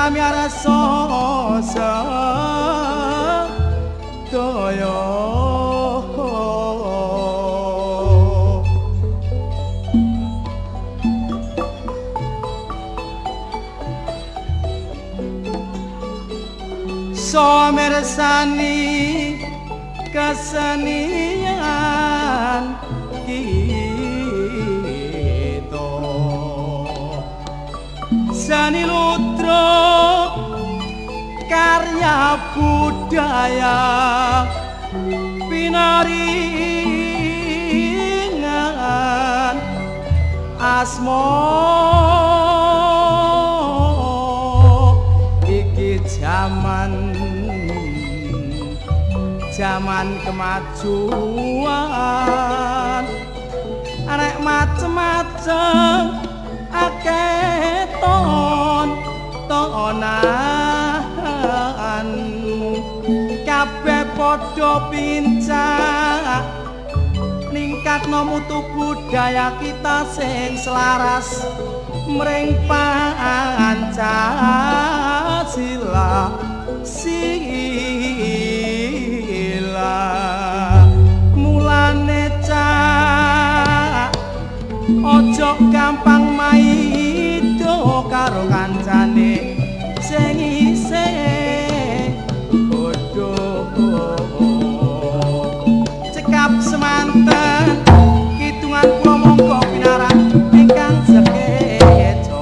pamiarsa sedaya somirsani kesenian kita seni ludra karya budaya pinaringan asma iki zaman kemajuan arek macem-macem akeh tonan kabeh padha pincak ningkatno mutu budaya kita sing selaras mring Pancasila mulane cak ojo gampang maido karo kancane sing isih bodho cekap semanten kitungan kula monggo pinarak ingkang sekeca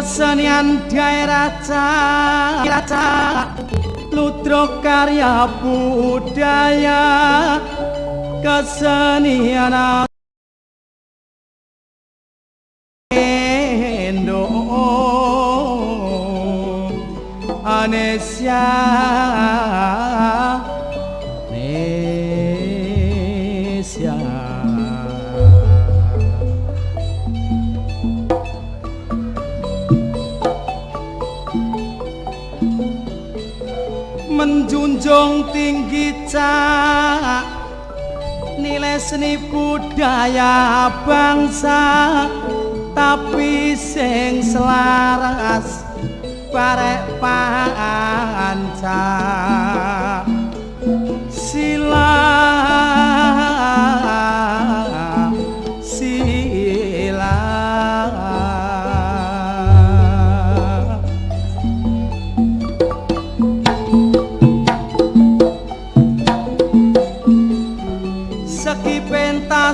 kesenian daerah ludra karya budaya kesenian Indonesia menjunjung wong tinggi cak nilai seni budaya bangsa tapi sing selaras barek panca sila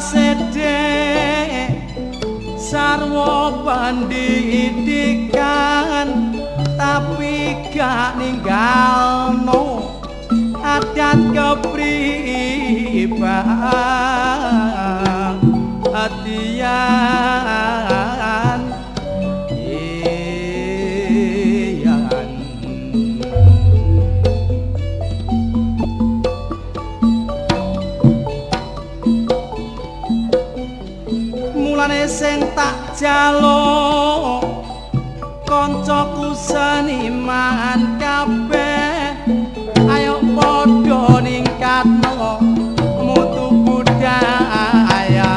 sedek sarwa pendidikan tapi gak ninggalno adat kepribadian sing tak jaluk kancaku seniman kabeh ayo padha ningkatno mutu budaya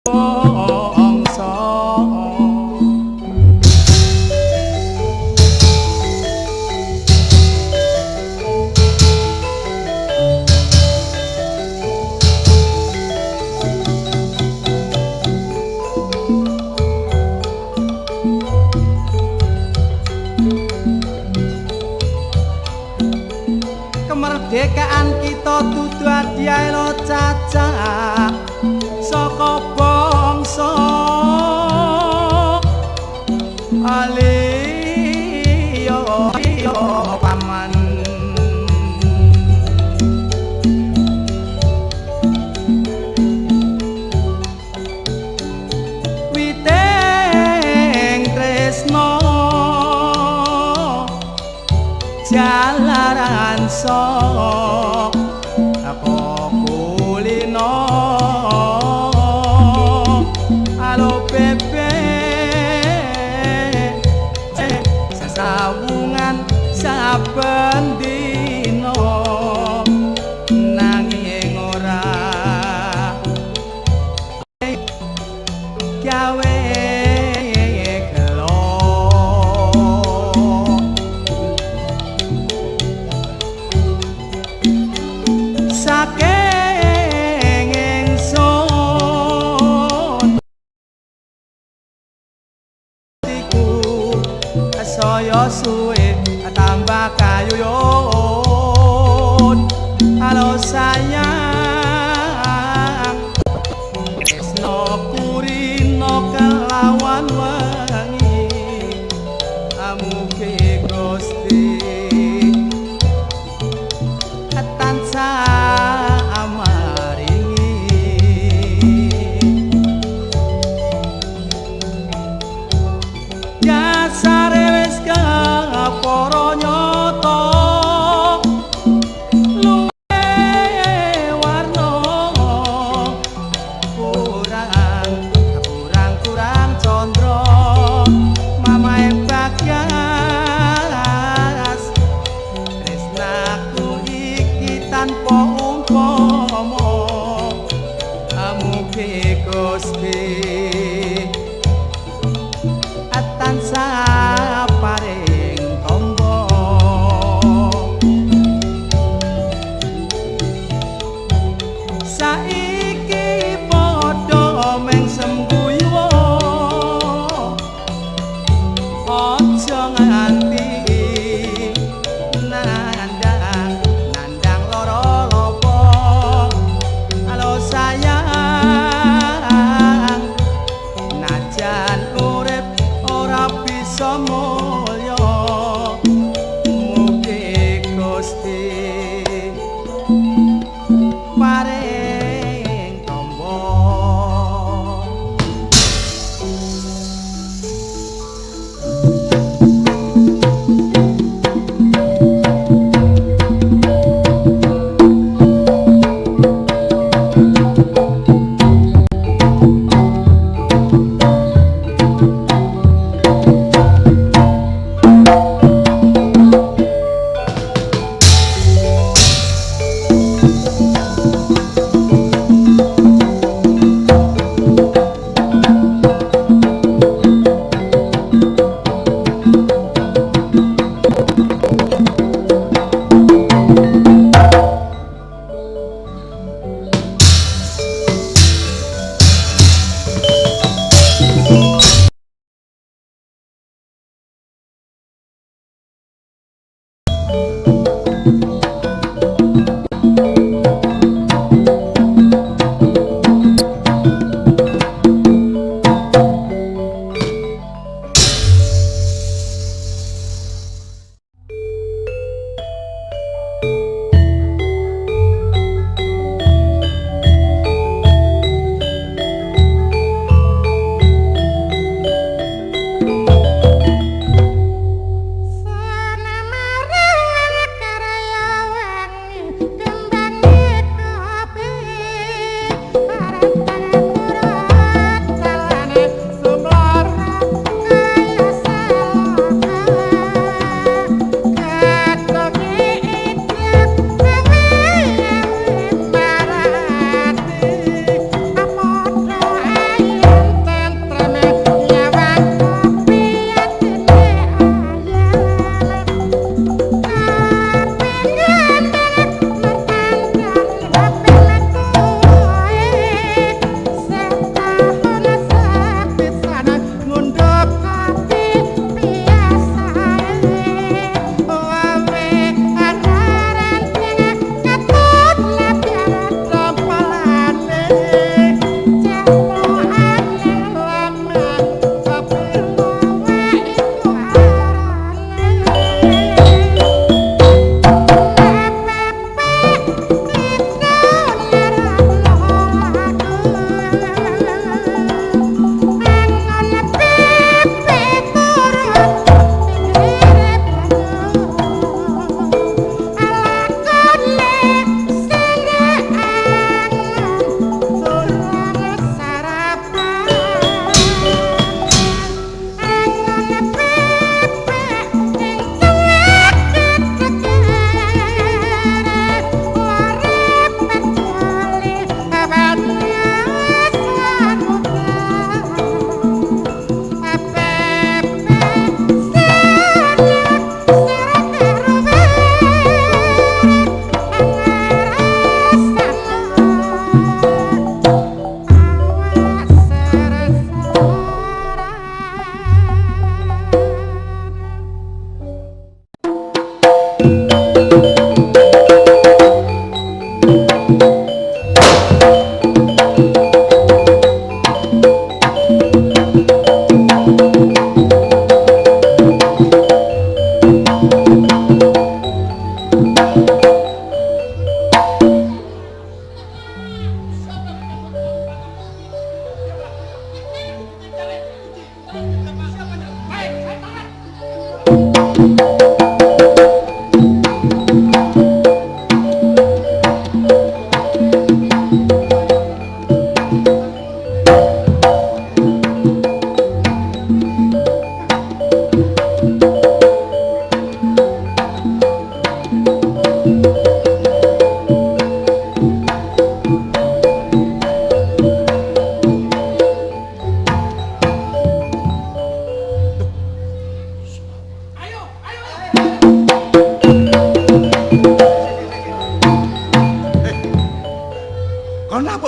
bangsa kemerdekaan kita dudu hadiah lo caca saka bangsa aliyo paman witeng tresno jalaran sok apa kulino alo bebe sesawungan saben dino nanging ora gawe saking ingsun iku saya suwe tambah kayuyun halo sayang tresno kurino kelawan wengi amuge Gusti tansah dasare wis kepara nyata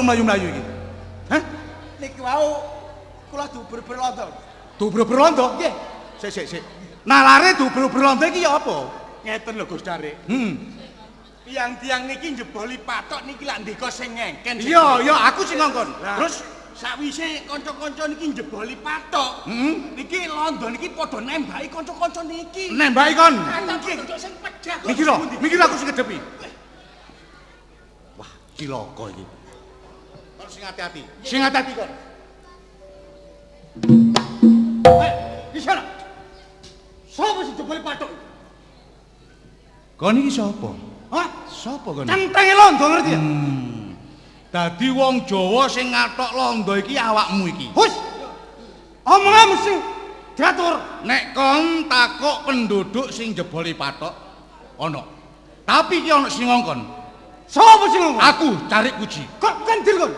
mlayu-mlayu iki? Hah? Niki wau kula dubur-bur londo. Dubur-bur londo? Nggih. Sik. Nalare dubur-bur londo iki ya apa? Ngeten lho Gus Darik. Tiang-tiang niki njeboli patok niki lak ndeka sing ngengken. Iya, aku sing ngongkon. Terus sakwise kanca-kanca niki njeboli patok, niki londo niki padha nembaki kanca-kanca niki. Nembaki kon. Nggih, sing pejah. Mikir aku sing kedepi. Wah, cilaka iki. Kon sing hati-hati. Sing hati-hati kon. Di sana. Sopo sing njeboli patok? Kon iki sapa? Hah? Sapa kon? Centenge londo ngerti ya? Dadi wong Jawa sing ngathok londo iki awakmu iki. Hus. Omongan mesti diatur. Nek kon takok penduduk sing jeboli patok ana. Tapi iki ana sing ngongkon. Sopo sing ngomong? Aku cari kuci. Kok kendir kon?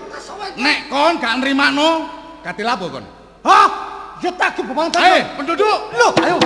Nek kon gak nrimakno, kate lapo kon? Hah? Ya tak kebang Ayo, penduduk. Loh, ayo.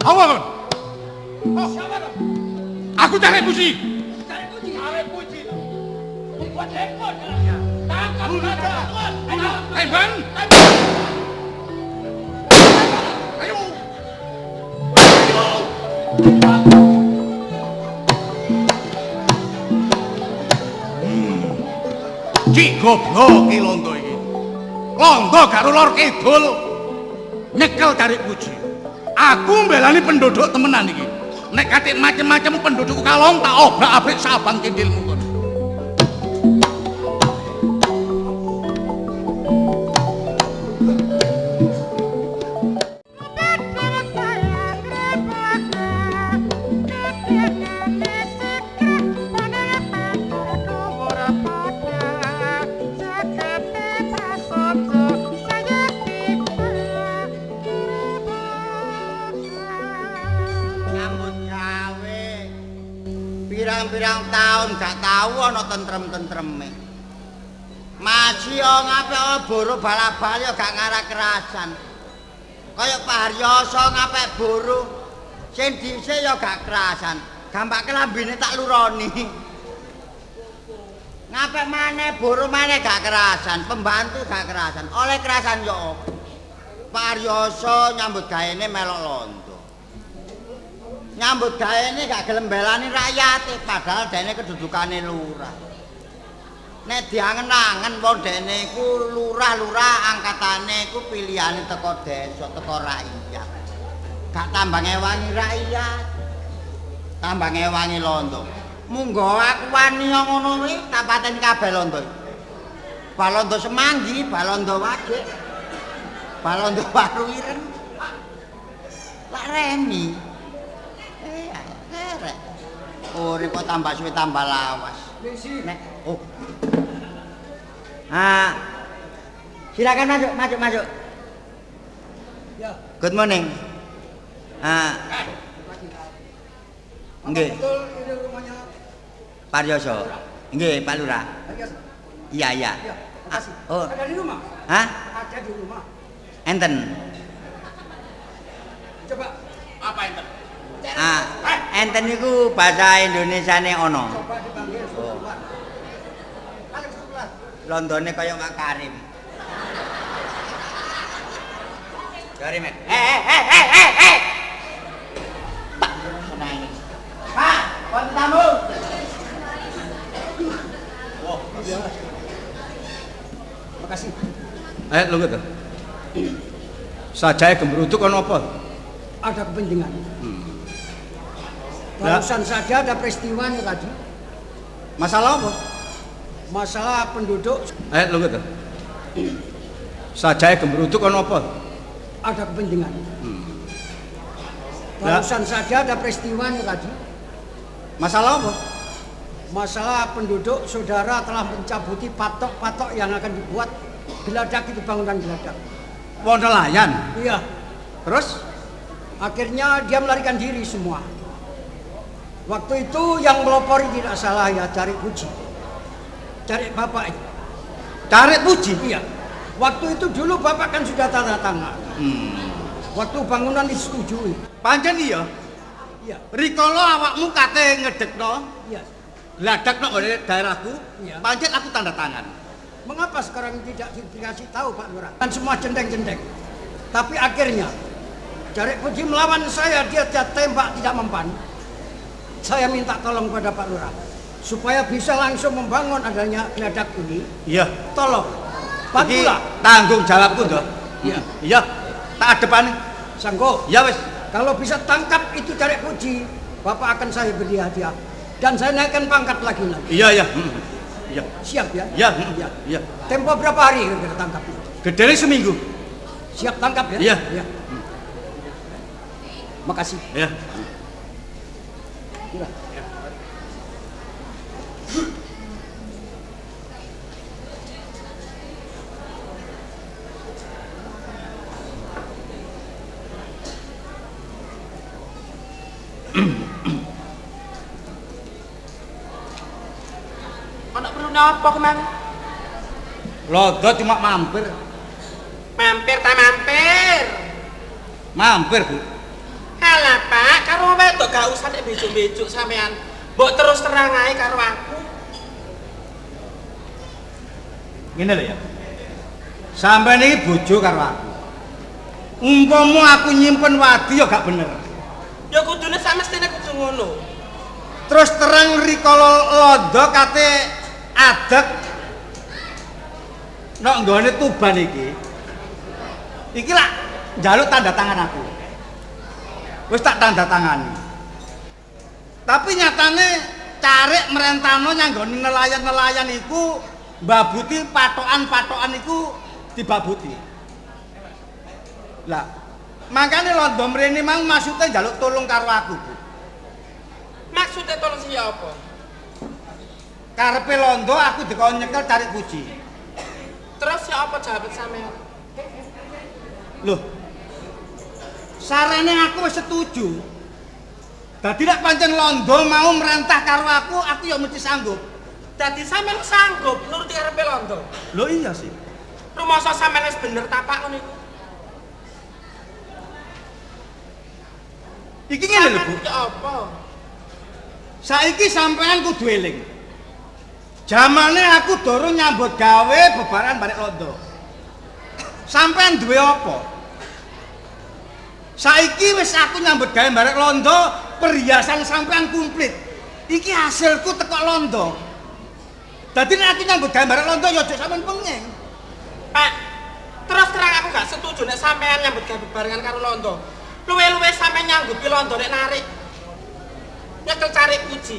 Apa kon? Siapa to? Aku cari puji. Cari puji. Cari puji. Buat ekor. Tangkap saja. Tembak. Ayo. Cik goblok iki londo iki. Londo karo lor kidul. Nyekel cari puji. Aku mbelani penduduk temenan iki. Nek katik macem-macem penduduk kalong tak obrak-abrik sabang cindilmu kon. Pirang-pirang tahun gak tahu ana tentrem-tentreme. Maji yo ngapik boro balak-balik gak ngarah kerasan. Kaya Pak Haryoso ngapik boro sing dhisik yo gak kerasan. Gampang kelambine tak luroni. Ngapik maneh boro maneh gak kerasan, pembantu gak kerasan. Oleh kerasan yo apa? Pak Haryoso nyambut gaene melok londo. Nyambut gaene gak gelem belani rakyate padahal dene kedudukane lurah. Nek diangen-angen wong dene iku lurah-lurah angkatane iku pilihane teko desa, teko rakyat. Gak tambah ngewangi rakyat. Tambah ngewangi londo. Munggo aku wani ngono kuwi tak pateni kabeh londo. Balondo Semanggi, balondo Wage. Balondo Waru Ireng. Lak reni. Urip kok tambah suwe tambah lawas. Nek silakan masuk. Ya. Good morning. Nggih. Betul ini rumahnya Pak Haryoso. Nggih, Pak Lurah. Haryoso. Iya. Ya, makasih. Oh. Ada di rumah? Hah? Ada di rumah. Enten. Coba. Apa enten? Enten niku bahasa Indonesiane ono. Coba dipanggil sebulan. Ayo sebulan. Londone kaya Mak Karim. Dari Mek. Pak, nangis. Pak, wonten tamu. Makasih. Lho gitu. Sajae gembruduk ana apa? Ada kepentingan. Barusan saja ada peristiwa nih tadi. Masalah apa? Masalah penduduk. Lho gitu. Sajae gembruduk ana apa? Ada kepentingan. Barusan saja ada peristiwa nih tadi. Masalah apa? Masalah penduduk saudara telah mencabuti patok-patok yang akan dibuat geladak itu bangunan geladak. Wong nelayan. Iya. Terus Akhirnya dia melarikan diri semua. Waktu itu yang melopori tidak salah ya Cari Puji. Cari Bapak itu. Cari Puji? Iya. Waktu itu dulu Bapak kan sudah tanda tangan. Waktu bangunan disetujui. Pancen iya. Iya. Rikala awakmu kate ngedekno Iya. gladak nang daerahku. Iya. Pancen aku tanda tangan. Mengapa sekarang tidak dikasih tahu Pak Lurah? Kan semua jendeng-jendeng. Tapi akhirnya Cari Puji melawan saya, dia tembak tidak mempan. Saya minta tolong pada Pak Lurah supaya bisa langsung membangun adanya geladak ini. Iya. Tolong bantulah. Tanggung jawabku toh. Iya. Iya. Tak adepane. Sanggup. Ya wis. Kalau bisa tangkap itu Cari Puji, Bapak akan saya beri hadiah dan saya naikkan pangkat lagi. Iya, iya. Iya. Siap ya? Iya. Iya. Iya. Tempo berapa hari kita tangkap itu? Gedene seminggu. Siap tangkap ya? Iya. Iya. Makasih. Iya. Iya. Anak perlu napa kemang? Lodo cuma mampir. Mampir tak mampir. Mampir, Bu. Halah gak usah nek bejuk-bejuk sampean. Mbok terus terang ae karo aku. Ngene lho ya. Sampeyan iki bojo karo aku. Umpama aku nyimpen wadi ya gak bener. Ya kudune samestine kudu ngono. Terus terang rikala londo kate adeg nek nggone Tuban iki. Iki lak njaluk tanda tangan aku. Wis tak tanda tangani. Tapi nyatane carik merentano nyanggoni nelayan-nelayan iku mbabuti patokan-patokan iku dibabuti. Lah, makane londo mrene mang maksude njaluk tolong karo aku, Bu. Maksudnya tolong siapa? Karepe londo aku dikon nyekel cari puji. Terus siapa jawab sampean? Loh. Sarane aku wis setuju. Dadi nek pancen londo mau merentah karo aku ya mesti sanggup. Dadi sampean sanggup nuruti karepe londo. Lho iya sih. Rumasa sampean wis bener tapak ngono iku. Iki ngene lho, Bu. Ya apa? Saiki sampean kudu eling. Jamane aku durung nyambut gawe bebaran barek londo. Sampean duwe apa? Saiki wis aku nyambut gawe barek londo, perhiasan sampean komplit. Iki hasilku teko londo. Dadi nek aku nyambut gawe barek londo ya aja sampean pengeng. Pak, terus terang aku gak setuju nek sampean nyambut gawe bebarengan karo londo. Luwe-luwe sampean nyanggupi londo nek narik. Nyekel cari puji.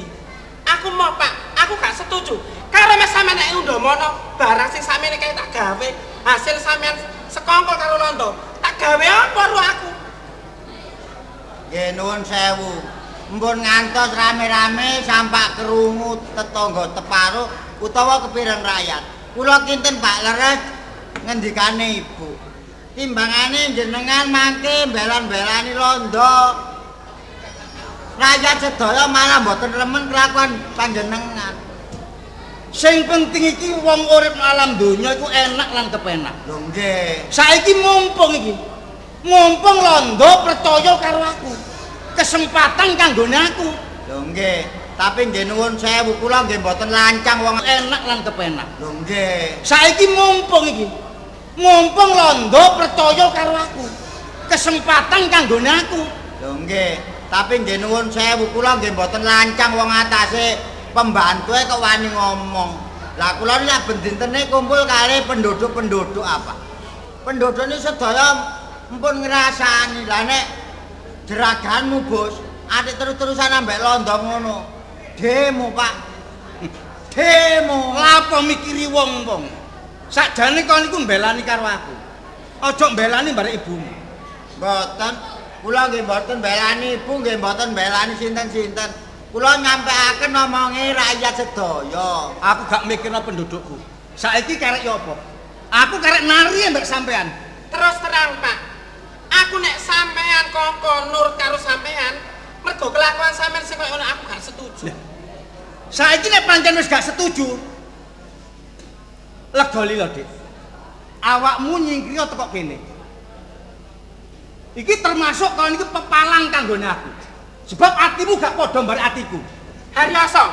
Aku mau Pak, aku gak setuju. Karo mes sampean nek undomono barang sing sampeyan kaya tak gawe, hasil sampean sekongkol karo londo. Tak gawe apa ru aku? Nggih nuwun sewu. Mpun ngantos rame-rame sampak krungu tetangga teparo utawa kepireng rakyat. Kula kinten Pak leres ngendikane Ibu. Timbangane jenengan mangke belan-belani londo. Rakyat sedaya malah mboten remen kelakuan panjenengan. Sing penting iki wong urip alam donya iku enak lan kepenak. Lho nggih. Saiki mumpung iki. Mumpung londo percaya karo aku. Kesempatan kanggone aku. Lho nggih. Tapi nggih nuwun sewu kula nggih mboten lancang wong Enak lan kepenak. lho nggih. Saiki mumpung iki. Mumpung londo percaya karo aku. Kesempatan kanggone aku. Lho nggih. Tapi nggih nuwun sewu kula nggih mboten lancang wong atase pembantuke kok wani ngomong. Lah kula nek ben dintene kumpul kali penduduk-penduduk apa? Penduduk ini sedaya mpun ngrasani. Lah nek jeraganmu Bos, atik terus-terusan ambek londo ngono. Demo Pak. Demo. Lapo mikiri wong-wong. Sakjane kon iku mbelani karo aku. Aja mbelani barek ibumu. Mboten. Kula nggih mboten belani ibu, nggih mboten belani sinten-sinten. Kula nyampeaken omonge rakyat sedaya. Aku gak mikirno pendudukku. Saiki karek ya apa? Aku karek nari mbek sampean. Terus terang Pak, aku nek sampean kongkon nurut karo sampean, mergo kelakuan sampean sing koyo ngono aku gak setuju. Saiki nek pancen wis gak setuju. Legoli lho, Dik. Awakmu nyingkiri teko kene. Iki termasuk kon iki pepalang kanggone aku. Sebab atimu gak padha mbare atiku. Haryoso,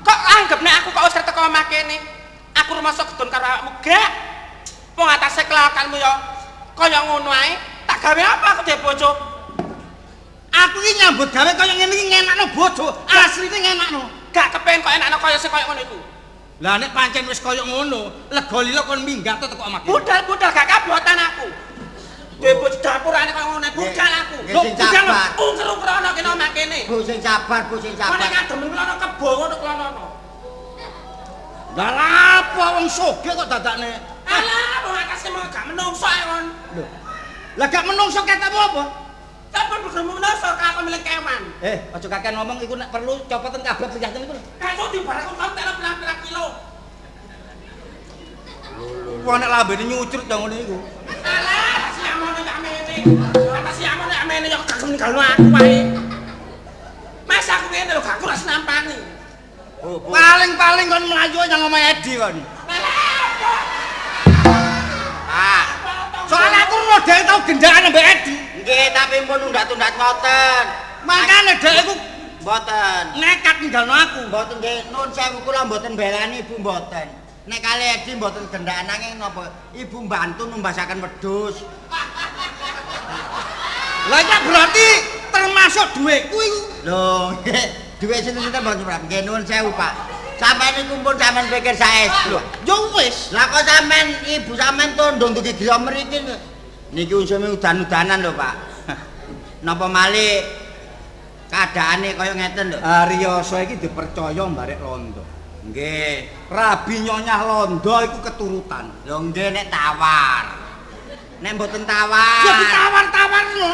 kok anggap nek aku kok usir teko omah kene, aku rumasa gedun karo awakmu gak? Wong atase kelakuanmu ya kaya ngono ae, tak gawe apa aku dhewe bojo? Aku iki nyambut gawe kaya ngene iki ngenakno bojo, asline ngenakno. Gak kepengin kok enakno kaya sing kaya ngono iku. Lah nek pancen wis kaya ngono, lega-lila kon minggat teko omah kene. Budal-budal gak kabotan aku. Dhewe bojo dapurane kaya ngono budal aku. Nggih, sing sabar. Ungker-ungkerono kene omah kene. Bu sing sabar, Bu sing Kok nek sabar. kadem klono kebo ngono klono. Lah lapo wong sugih kok dadakne. Alah, wong atase mau gak menungso ae kon. Lho. Lah gak menungso ketemu apa? Sampun kudu menungso kaya aku milik kewan. Aja kakean ngomong iku nek perlu copoten kabeh priyatin iku. Kamu di barang kon tak pirang-pirang kilo. Wong nek lambene nyucrut ya ngene iku. Alah, si amone gak mene. Apa si amone gak mene yo gak ninggalno aku wae. Mas aku ngene lho gak kuras nampani. Paling-paling kon mlayu nang omahe Edi kon. Pak. Soale aku model tau gendaan mbek Edi. Nggih, tapi mpun undat-undat ngoten. Makane dhek iku Mboten. nekat ninggalno aku. Mboten nggih, nuwun sewu kula mboten belani Ibu mboten. Nek kali Edi mboten gendakan nanging napa Ibu mbantu numbasaken wedhus. Lah iki berarti termasuk dhuwitku iku. Lho, dhuwit sinten-sinten mboten Pak. Nggih nuwun sewu Pak. Sampeyan niku pun sampeyan pikir saestu. Ya wis. Lah kok sampean Ibu sampean tondo ndugi griya mriki niki unsune udan-udanan lho Pak. Napa malih keadaane kaya ngeten lho. Ariyasa iki dipercaya Mbarek Londo. Nggih. Rabi Nyonyah Londo iku keturutan. Lho nggih nek tawar. Nek mboten tawar. Ya ditawar-tawarno.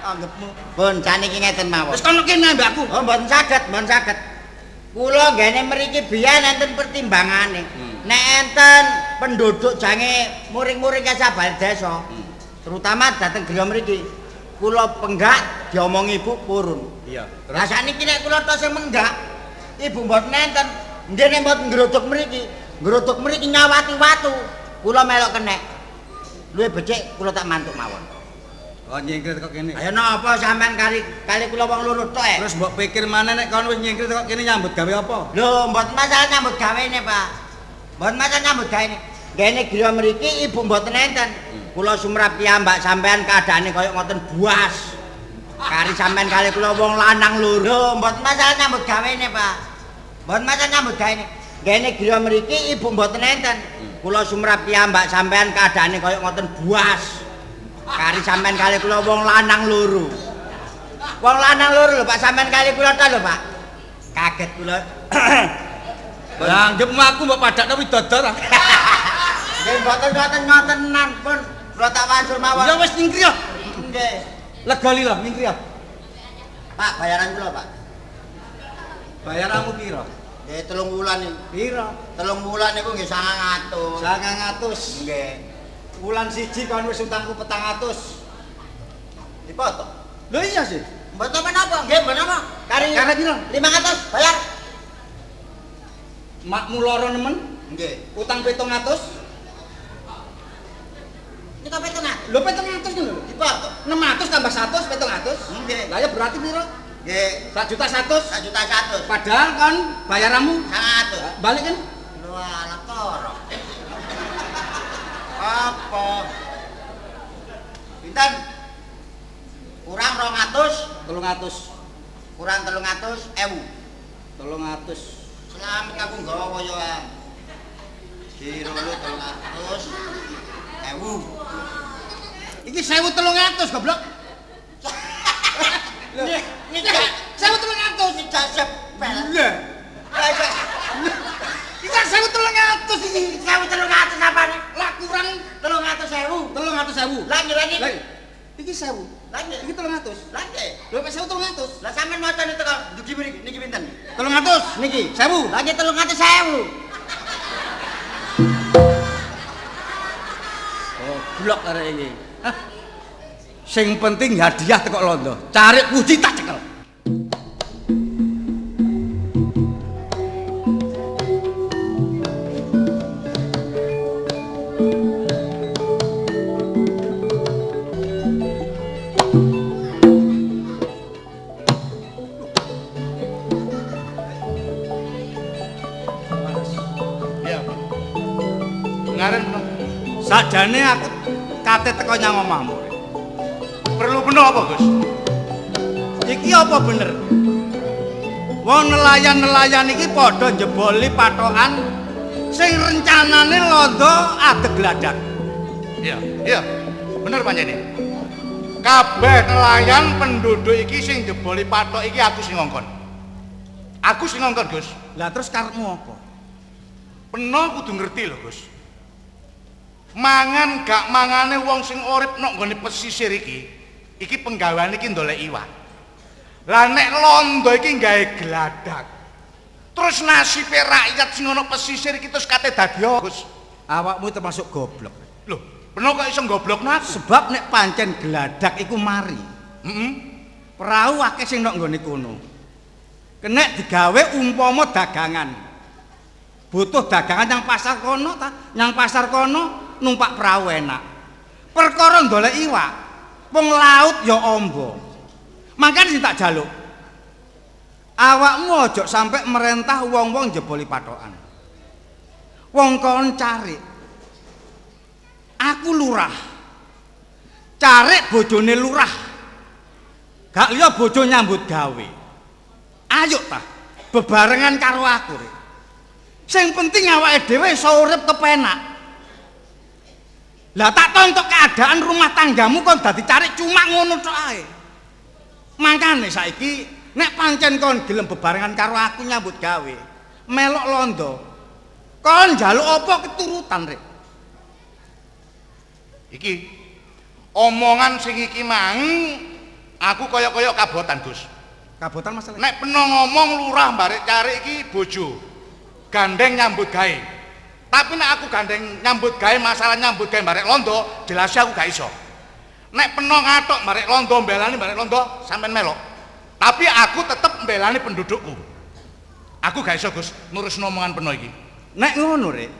Anggepmu. Pun saniki ngeten mawon. Wis kono kene mbakku. Oh mboten saged, mboten saged. Kula nggene mriki biyen enten pertimbangane. Nek enten penduduk jange muring-muring kasabal desa. Terutama dateng griya mriki. Kula penggak diomongi Ibu purun. Iya. Lah sakniki nek kula tok sing menggak, Ibu mboten enten. Ndene mboten ngrodok mriki. Ngrodok mriki nyawati watu. Kula melok kenek. Luwih becik kula tak mantuk mawon. Oh nyingkir kok kene. Ayo napa sampean kali kula wong loro tok Terus mbok pikir maneh nek kon wis nyingkir kok kene nyambut gawe apa? Lho, mboten masalah nyambut gawene, Pak. Mboten masalah nyambut gawene. Gene griya mriki Ibu mboten enten. Kula sumrap piyambak sampean keadaane kaya ngoten buas. Kari sampean kali kula wong lanang loro, mboten masalah nyambut gawene, Pak. Mboten masalah nyambut gawene. Gene griya mriki Ibu mboten enten. Kula sumrap piyambak sampean keadaane kaya ngoten buas. Kari sampean kali kula wong lanang loro. Wong lanang loro lho Pak, sampean kali kula ta lho Pak. Kaget kula. Lah anggepmu aku mbok padakno widodor. Nggih mboten ngotenan pun kula tak wasul mawon. Ya wis nyingkir ya. Nggih. Lega lho nyingkir ya. Pak, bayaran kula, Pak. Bayaranmu piro? Nggih 3 wulan iki. Piro? 3 wulan niku nggih 900. 900. Nggih. Wulan siji kon wis utangku 400. Dipoto. Lho iya sih. Mboten menapa? Nggih, menapa? Kari piro? 500 bayar. Makmu loro nemen, Nggih. utang 700. Niku petengah. Lho 700 lho. Dipoto. 600 tambah 100 700. Nggih. Lah ya berarti piro? Nggih. 1.100.000. 1.100.000. Padahal kan bayaranmu 100. balik kan? Lho anak torok. Apa? Pinten? Kurang 200, 300. kurang 300.000. 300. Selamat aku nggawa ya. Giro lu 300.000. Iki 1.300 goblok. Ini 1.300. ini sepel. Lah. Iki 1.300 iki. 1.300 apa nih? Lah kurang 300.000. 300.000. Lagi. Iki 1.000. Lagi. Iki 300. Lagi. Lho pek 1.300. Lah sampean maca niki kok dugi mriki niki pinten? 300 niki 1.000. Lagi 300.000. Oh, blok arek iki. Sing penting hadiah teko Londo. Cari puji tak cekel. Iya. Ngaren no. Sakjane aku kate teko nyang omahmu. Perlu penuh apa, Gus? Iki apa bener? Wong nelayan-nelayan iki padha njeboli patokan sing rencanane Londo adeg gladak. Iya. Bener pancene. Kabeh nelayan penduduk iki sing jeboli patok iki aku sing ngongkon. Aku sing ngongkon, Gus. Lah terus karepmu apa? Peno kudu ngerti lho, Gus. Mangan gak mangane wong sing urip nok nggone pesisir iki penggaweane iki ndolek iwak. Lah nek Londo iki gawe gladak. Terus nasibe rakyat sing ono pesisir iki terus kate dadi Gus. Awakmu termasuk goblok. Lho, peno kok iso goblokno aku? Sebab nek pancen gladak iku mari. Heeh. Perahu akeh sing nok nggone kono. Kenek digawe umpama dagangan. Butuh dagangan nang pasar kono ta? Nang pasar kono numpak perahu enak. Perkara ndolek iwak, wong laut ya amba. Mangkane sing tak jaluk. Awakmu aja sampai merentah wong-wong jeboli patokan. Wong kon cari. Aku lurah. Cari bojone lurah. Gak liya bojo nyambut gawe. Ayo ta, bebarengan karo aku. Sing penting awake dhewe iso urip kepenak. Lah tak tontok keadaan rumah tanggamu kon dadi cari cuma ngono tok ae. Mangkane saiki nek pancen kon gelem bebarengan karo aku nyambut gawe, melok londo. Kon njaluk apa keturutan, Rek? Iki omongan sing iki mang aku kaya-kaya kabotan, Gus. Kabotan masalah. Nek peno ngomong lurah barek cari iki bojo. Gandeng nyambut gawe. Tapi nek aku gandeng nyambut gawe masalah nyambut gawe barek londo, jelas aku gak iso. Nek peno ngatok barek londo mbelani barek londo sampean melok. Tapi aku tetep mbelani pendudukku. Aku gak iso, Gus, nurus omongan peno iki. Nek ngono, Rek.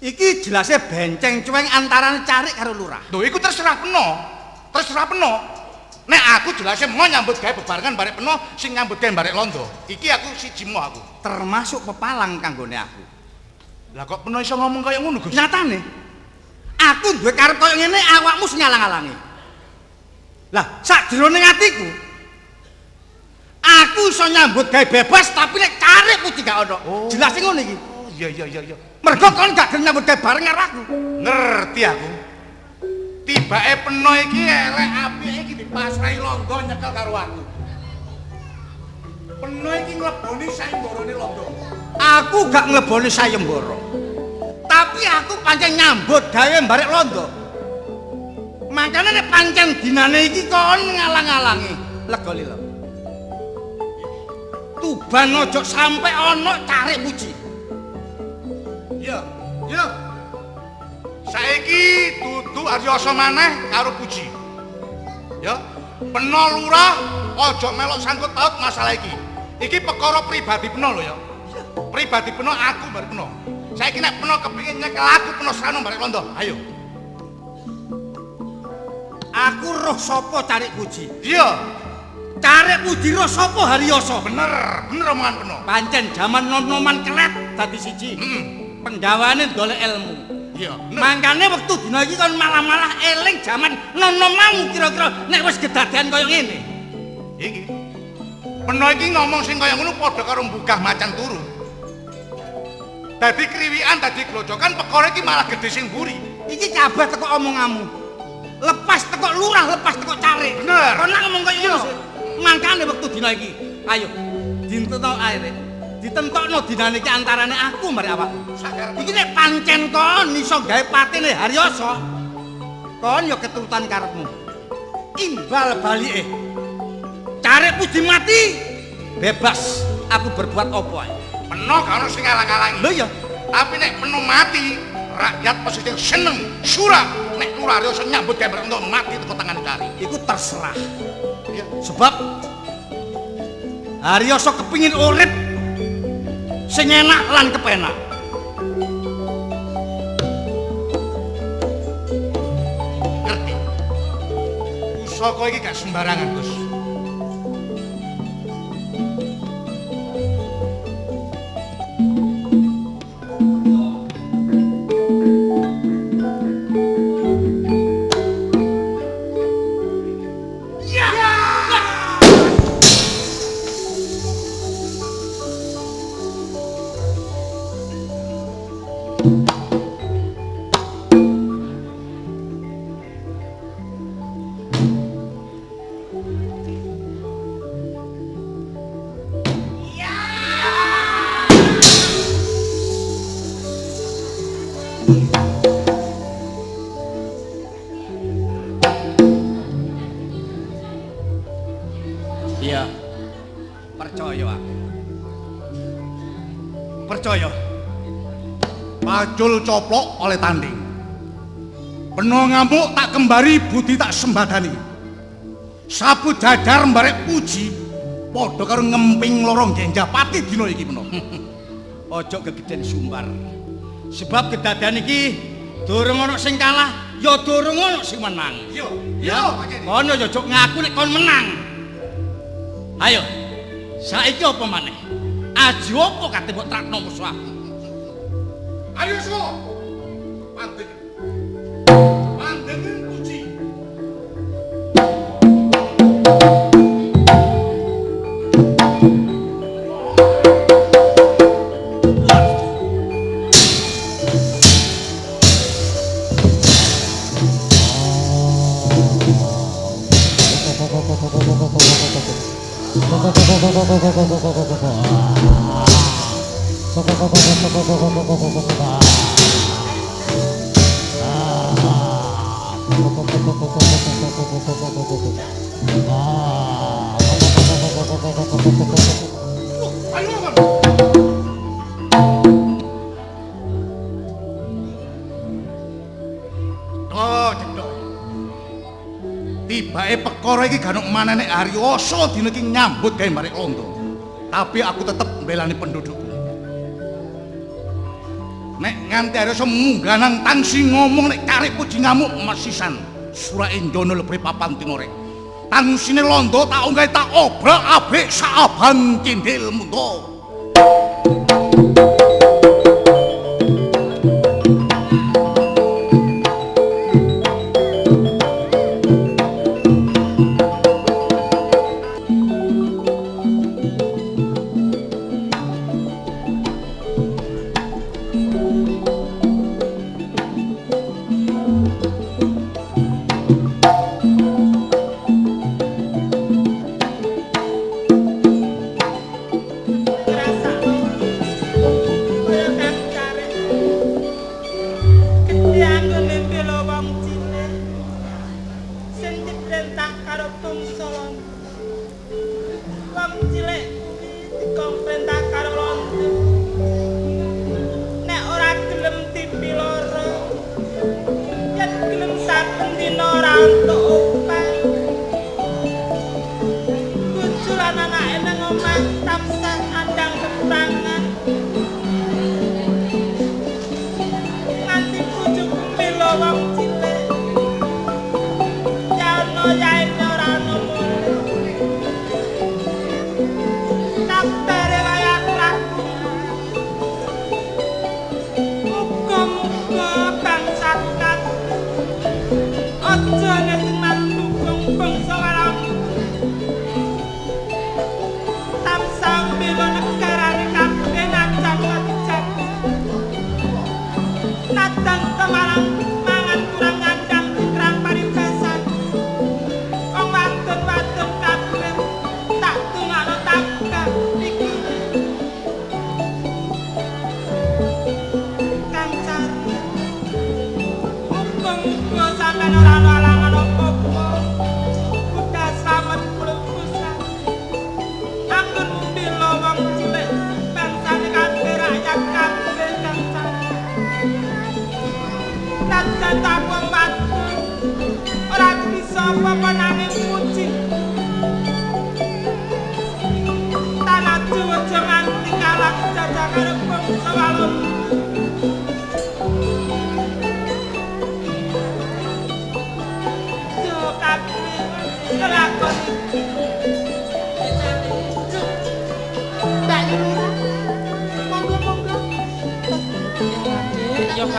Iki jelasnya benceng cueng antara cari karo lurah. Lho iku terserah peno. Terserah peno. Nek aku jelasnya mau nyambut gawe bebarengan barek peno sing nyambut gawe barek londo. Iki aku siji mo aku. Termasuk pepalang kanggone aku. Lah kok peno iso ngomong kaya ngono, Gus? Nyatane aku duwe karep kaya ngene awakmu sing ngalang-alangi. Lah sakjroning atiku aku iso nyambut gawe bebas tapi nek cari puji gak ono. Jelas ngono iki. Oh iya. Mergo kon gak gelem nyambut gawe bareng karo aku. Ngerti aku. Tibake peno iki elek apike iki dipasrahi londo nyekel karo aku. Peno iki ngleboni sayemborone londo. Aku gak ngleboni sayembara. Tapi aku pancen nyambut gawe barek londo. Makane nek pancen dinane iki kon ngalang-alangi. Lega lilo. Tuban ojo sampe ana cari puji. Iya. Saiki dudu Aryoso maneh karo Puji. Ya, peno lurah aja melok sangkut paut masalah iki. Iki perkara pribadi peno lho ya. Pribadi peno aku bareng peno. Saiki nek peno kepengin nyekel aku peno srano bareng londo. Ayo. Aku roh sapa cari puji. Iya. Cari puji roh sapa Haryoso. Bener omongan peno. Pancen jaman nom-noman kelet dadi siji. Penggawane golek ilmu. Iya. Mangkane wektu dina iki kon malah-malah eling jaman nom-nomamu kira-kira nek wis kedadean kaya ngene. Iki. Peno iki ngomong sing kaya ngono padha karo mbugah macan turu. Dadi kriwikan, dadi glojokan perkara iki malah gedhe sing mburi. Iki kabeh teko omonganmu. Lepas teko lurah, lepas teko cari. Bener. Kon nak ngomong kaya ngono. Mangkane wektu dina iki. Ayo, dintentok ae, Rek. Ditentokno dinane iki antarane aku mari awakmu. Iki nek pancen kon iso gawe patine Haryoso, kon ya keturutan karepmu. Imbal balike. Cari puji mati, bebas aku berbuat apa ae. Peno karo sing ngalang-alangi. Lho ya, tapi nek peno mati, rakyat mesti seneng, surah. Nek Lurah Aryoso nyambut gawe untuk mati teko tangan cari. iku terserah. Sebab Haryoso kepingin urip sing enak lan kepenak. Ngerti? Pusaka iki gak sembarangan, Gus. Iya, percaya aku. Percaya. Pacul coplok oleh tanding. Peno ngamuk tak kembari budi tak sembadani. Sapu jajar mbarek puji padha karo ngemping lorong genjah pati dina iki peno. Ojo kegeden sumbar. Sebab kedadean iki durung ana sing kalah ya durung ono sing menang. Ya. Kono ya jok ngaku nek kon menang. Ayo. Saiki apa maneh? Aji apa kate mbok trakno musuh aku? Ayo so. Pandeg. Pandeg puji. Tibake perkara iki gak ono maneh nek Haryoso dina iki nyambut gawe marek Londo. Tapi aku tetep mbelani pendudukku. Nek nganti Haryoso munggah nang tangsi ngomong nek karep puji ngamuk mesisan Suraendana lebri papan tinorek. Tangsine Londo tak unggahe tak obrak-abrik saaban cindil mundo.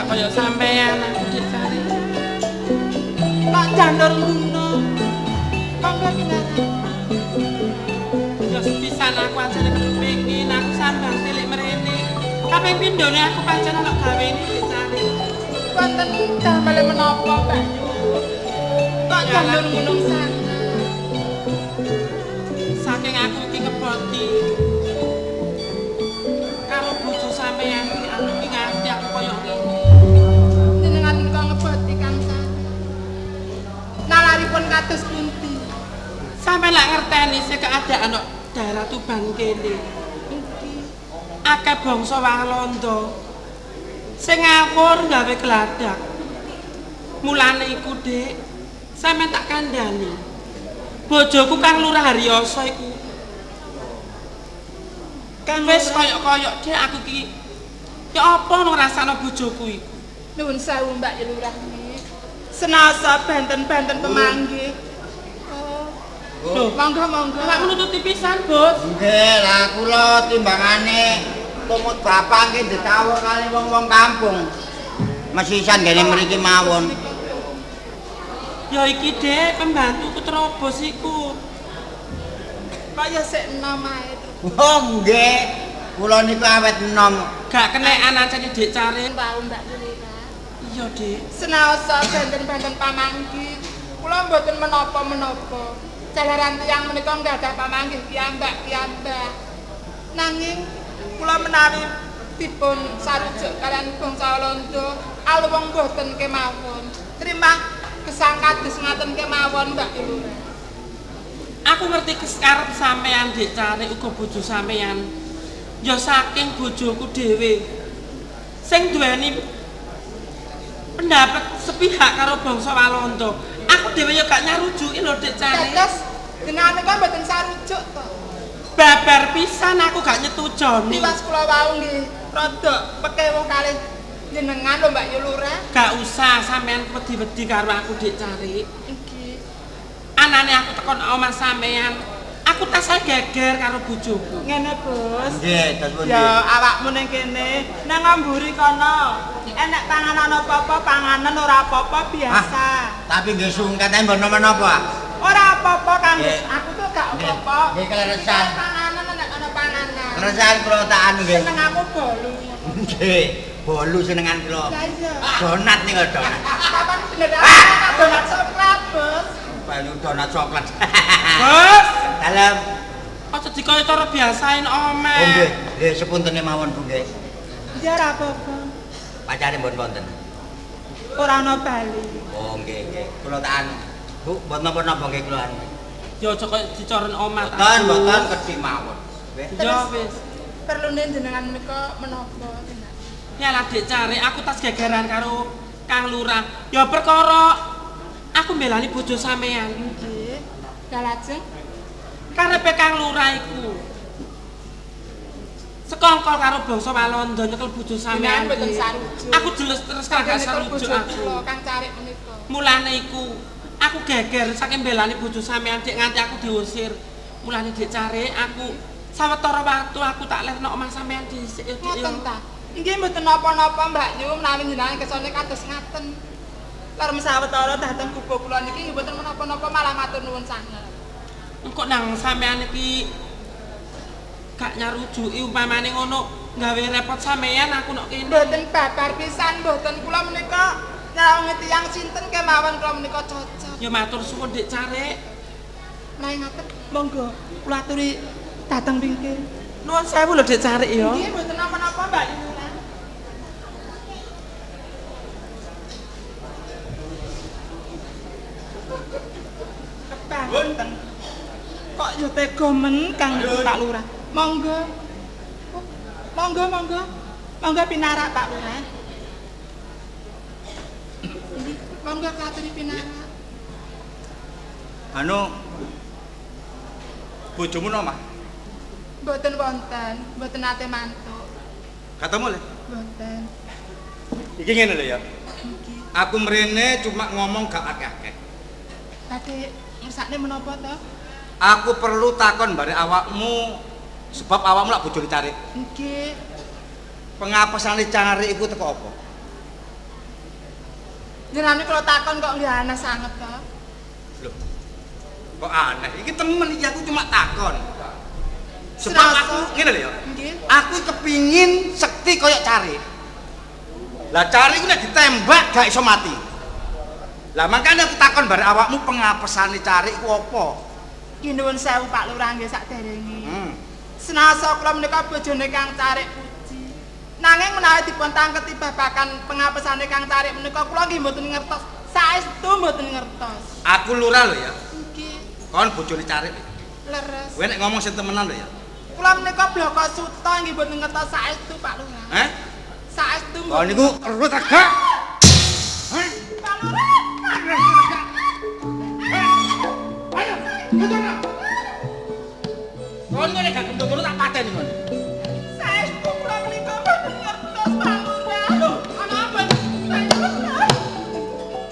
Kaya sampean aku dicari. Pak Janur Muno. Monggo kinarang. Ya sepisan aku ajane kepengin aku sambang tilik mrene. Kaping pindhone aku pancen ana gawene dicari. Wonten damel menapa, Pak Yu? Pak Janur Muno sana. Saking aku iki ngeboti. Karo bojo sampean aku iki nganti aku kaya ngene. Nalaripun kados pundi? Sampai lak ngerteni sing keadaan kok daerah Tuban kene. Akeh bangsa Walanda sing ngawur gawe gladak. Mulane iku, Dik, sampeyan tak kandhani. Bojoku Kang Lurah Haryoso iku kan wis koyok-koyok Dik aku ki. Ya apa nang rasane bojoku iku? Nuwun sewu Mbak Lurah. Senasa benten-benten pemanggih. Loh, monggo. Awakmu nututi pisan, Bos. Nggih, lah kula timbangane tumut bapak nggih ditawur kali wong-wong kampung. Mesisan gene mriki mawon. Ya iki, Dek, pembantuku terobos iku. Kok ya sik enom ae. Oh, nggih. Kula niku awet enom. Gak kenekan ancane Dik Cari. Mbak Yulira. Iya, Dik. Senaosa benten-benten pamanggih, kula mboten menapa-menapa. Jalaran tiyang menika nggadah pamanggih piyambak-piyambak. Nanging kula menawi dipun sarujuk kalian bangsa Walanda, alwong mboten kemawon. Terima gesang kados ngaten kemawon, Mbak Yulira. Aku ngerti keskarep sampean Dik Cari uga bojo sampean. Ya saking bojoku dhewe. Sing duweni pendapat sepihak karo bangsa Walanda. Aku dhewe ya gak nyarujuki lho Dik Cari. Dados dengan menika mboten sarujuk to. Babar pisan aku gak nyetujoni. Tiwas kula wau nggih rada pekewo kalih jenengan lho Mbak Yulira. Gak usah sampean wedi-wedi karo aku Dik Cari. Nggih. Anane aku tekon omah sampean. Aku tasih geger karo bojoku. Ngene, Bos. Nggih, tas pundi? Ya awakmu ning kene nang ngamburi kono. Enek panganan apa-apa, panganan ora apa-apa biasa. Tapi nggih sungkan ae mboten menapa. Ora apa-apa Kang. Nggih. Aku tuh gak apa-apa. Nggih, kleresan. Panganan enek ana panganan. Kleresan kula tak anu nggih. Seneng aku bolu. Nggih, bolu senengan kula. Lah iya. Donat nih kok donat. Kapan beneran donat coklat, Bos? Balu donat coklat. Bos, Dalam. aja dikaya cara biasain omah. Oh nggih, nggih sepuntene mawon Bu nggih. Ya ora apa-apa. Pacare mboten wonten. Ora ana bali. Oh nggih. Kula tak anu. Bu, mboten napa-napa nggih kula anu. Ya aja kaya dicoren omah. Mboten kedhik mawon. Nggih. Ya wis. Perlune jenengan menika menapa? Ya lah Dik Cari, aku tas gegeran karo Kang Lurah. Ya perkara aku mbelani bojo sampean. Nggih. Lah lajeng Karepe Kang Lurah iku sekongkol karo bangsa Walanda nyekel bojo sampean. jenengan mboten sarujuk. Aku jelas terus kagak sarujuk aku. Kang Cari menika. Mulane iku aku geger saking mbelani bojo sampean Dik nganti aku diusir. Mulane Dik Cari aku sawetara waktu aku tak lehno omah sampean dhisik ya Dik. Ngoten ta. Inggih mboten napa-napa Mbak Yu menawi jenengan kesane kados ngaten. Larem sawetara dhateng gubuk kula niki mboten menapa-napa malah matur nuwun sanget. Engko nang sampean iki gak nyarujuki umpamane ngono gawe repot sampean aku nok kene. Mboten babar pisan mboten kula menika nyawangi tiyang sinten kemawon kula menika cocok. Ya matur suwun Dik Cari. Menawi ngaten monggo kula aturi dhateng wingking. Nuwun sewu lho Dik Cari ya. Nggih mboten napa-napa Mbak Yu. Kebanten. Kok ya tega men Kang Pak Lurah. Monggo. Monggo pinarak Pak Lurah. Ini monggo katuri pinarak. Anu bojomu nomah? Mboten wonten, mboten nate mantuk. Ketemu le. Mboten. Iki ngene lho ya. Nggih. Aku mrene cuma ngomong gak akeh-akeh. Badhe ngersakne menapa to? Aku perlu takon bare awakmu sebab awakmu lak bojo Cari. Nggih. Pengapesane Cari iku teko apa? Jenengan kalau takon kok nggih aneh sanget to? Loh. Kok aneh? Iki temen iki aku cuma takon. Sebab Serasa. aku ngene lho ya. Nggih. Aku kepingin sekti koyo Cari. Lah Cari ku nek ditembak gak iso mati. Lah makanya aku takon bare awakmu pengapesane Cari ku apa? Ki nuwun sewu Pak Lurah nggih sakderenge. Senasa kula menika bojone Kang Carik Puji. Nanging menawi dipun tangketi babakan pengapesane Kang Carik menika kula nggih mboten ngertos. Saestu mboten ngertos. Aku lurah lho ya. Nggih, Kon bojone Carik. leres. Kowe nek ngomong sing temenan lho ya. Kula menika bloko suta nggih mboten ngertos saestu Pak Lurah. Heh? Saestu Kon niku erut agak. Heh? Pak Lurah. Kon nek gak gendut tak pateni kon. Saestu kula menika mboten ngertos Pak Lurah. Lho, ana apa?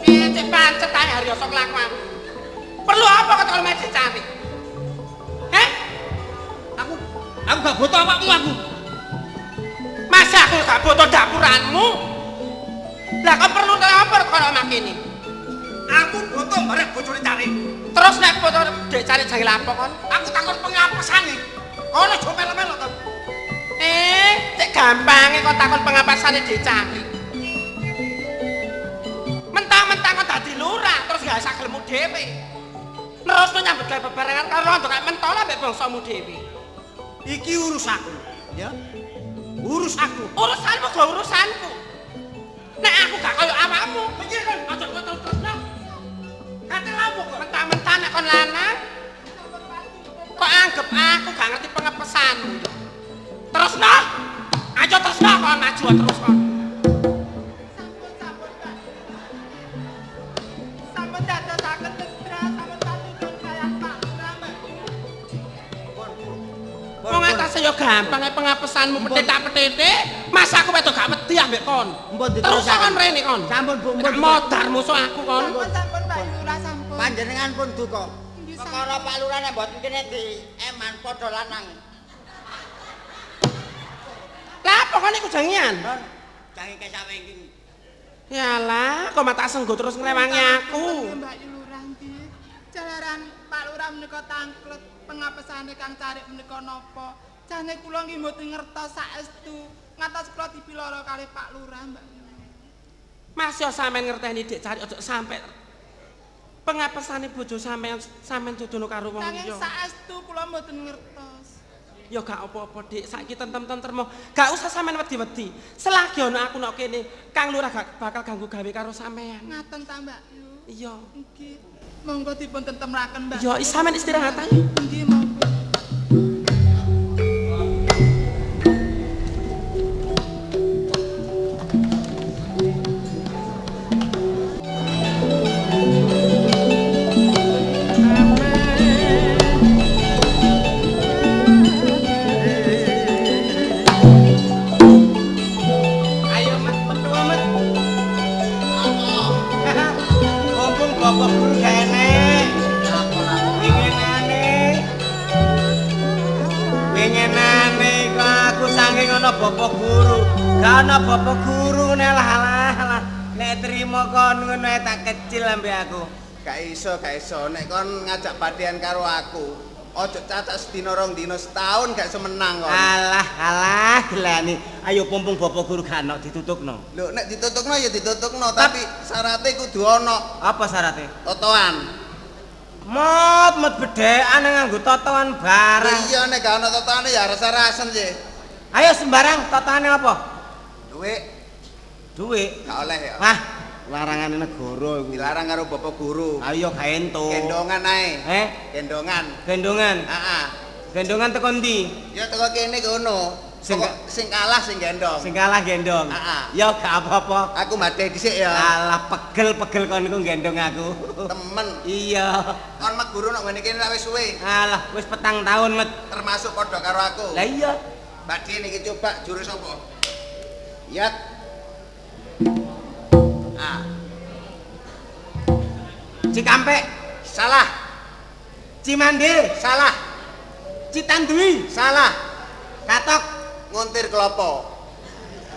Piye cek Pak? biasa kelakuanmu. Perlu apa kok kalau main dicari? Heh? Aku gak butuh awakmu aku. Masa aku gak butuh dapuranmu? Lah kok perlu apa kalau makini? Aku butuh barek bojone cari. Terus nek butuh dek cari jange lapo kon? Aku takon pengapesane. Kono aja melu-melu to. Cek gampange kok takon pengapesane dek cari. Mentang-mentang kok dadi lurah terus gak sak gelemu dhewe. Terus nyambut gawe bebarengan karo rondo kaya mentol ambek bangsamu dhewe. Iki urus aku, ya. Urus aku. Urusanmu gak urusanku. Nek aku gak kaya awakmu, pikir kan aja kok terus no. Kate lapo kok mentang-mentang nek kon lanang kok anggap aku gak ngerti pengepesanmu. Terus no. Aja terus no kon maju terus kon. Sampun dadosaken tegra sampun patujon kaya Pak Lurah. Wong atase yo gampang pengapesanmu petetak-petetik, masa aku wedok gak wedi ambek kon. Terus kon rene kon. Sampun Bu, Nek modar musuh aku kon. Sampun Pak Lurah sampun. Panjenengan pun duka. Nggih, Perkara Pak Lurah nek mboten kene di eman padha lanang. Lah apa kon iku jangian? Jange kesawe iki. Yalah, kok mata senggo terus nglewangi aku. Mbak Lurah nggih. Jalaran Pak Lurah menika tangklet pengapesane Kang Carik menika napa? Jane kula nggih mboten ngertos saestu ngantos kula dipiloro kalih Pak Lurah, Mbak. Mas yo sampean ngerteni Dik Cari aja sampe pengapesane bojo sampean dudono karo wong Nanging liya. saestu kula mboten ngertos. Ya gak apa-apa Dik, saiki tentem-tentrem. Gak usah sampean wedi-wedi. Selagi ana aku nok kene, Kang Lurah gak bakal ganggu gawe karo sampean. Ngaten ta, Mbak Yu? Iya. Nggih. Monggo dipun tentemraken, Mbak. Ya sampean istirahat ae. Nggih, monggo. Ayo Mas, metu Mas. Mumpung bapak guru kene. Winginane kok aku saking ana bapak guru. Gak ana bapak guru ngene alah. Nek trimo kon ngono tak kecil ambe aku. Gak iso. Nek kon ngajak patihan karo aku, ojo cacak sedina rong dina setahun gak semenang kon. Alah gelani. Ayo pumpung bapak guru gak ana ditutukno. Lho nek ditutukno ya ditutukno, tapi syaratnya kudu ana Apa syaratnya? totoan. Mot bedekan nganggo totoan bareng. Iya nek gak ana totoane ya rasa-rasen sih. Ayo sembarang totoane apa? Duit Duit. gak oleh ya. Wah, larangane negara iku. Dilarang karo bapak guru. Ayo gak entuk. Gendongan ae. Gendongan. Gendongan. Heeh. Gendongan teko ndi? Ya teko kene kono. Sing kalah sing gendong. Sing kalah gendong. Ya gak apa-apa. Aku madhe dhisik ya. Alah pegel kon iku gendong aku. Temen. Iya. Kon mek guru nek ngene kene wis suwe. Alah wis 4 tahun met. Termasuk padha karo aku. Lah iya. Mbak Din iki coba jurus apa? Yat. Cikampek Salah. Cimande Salah. Citandui Salah. Katok Nguntir kelopo.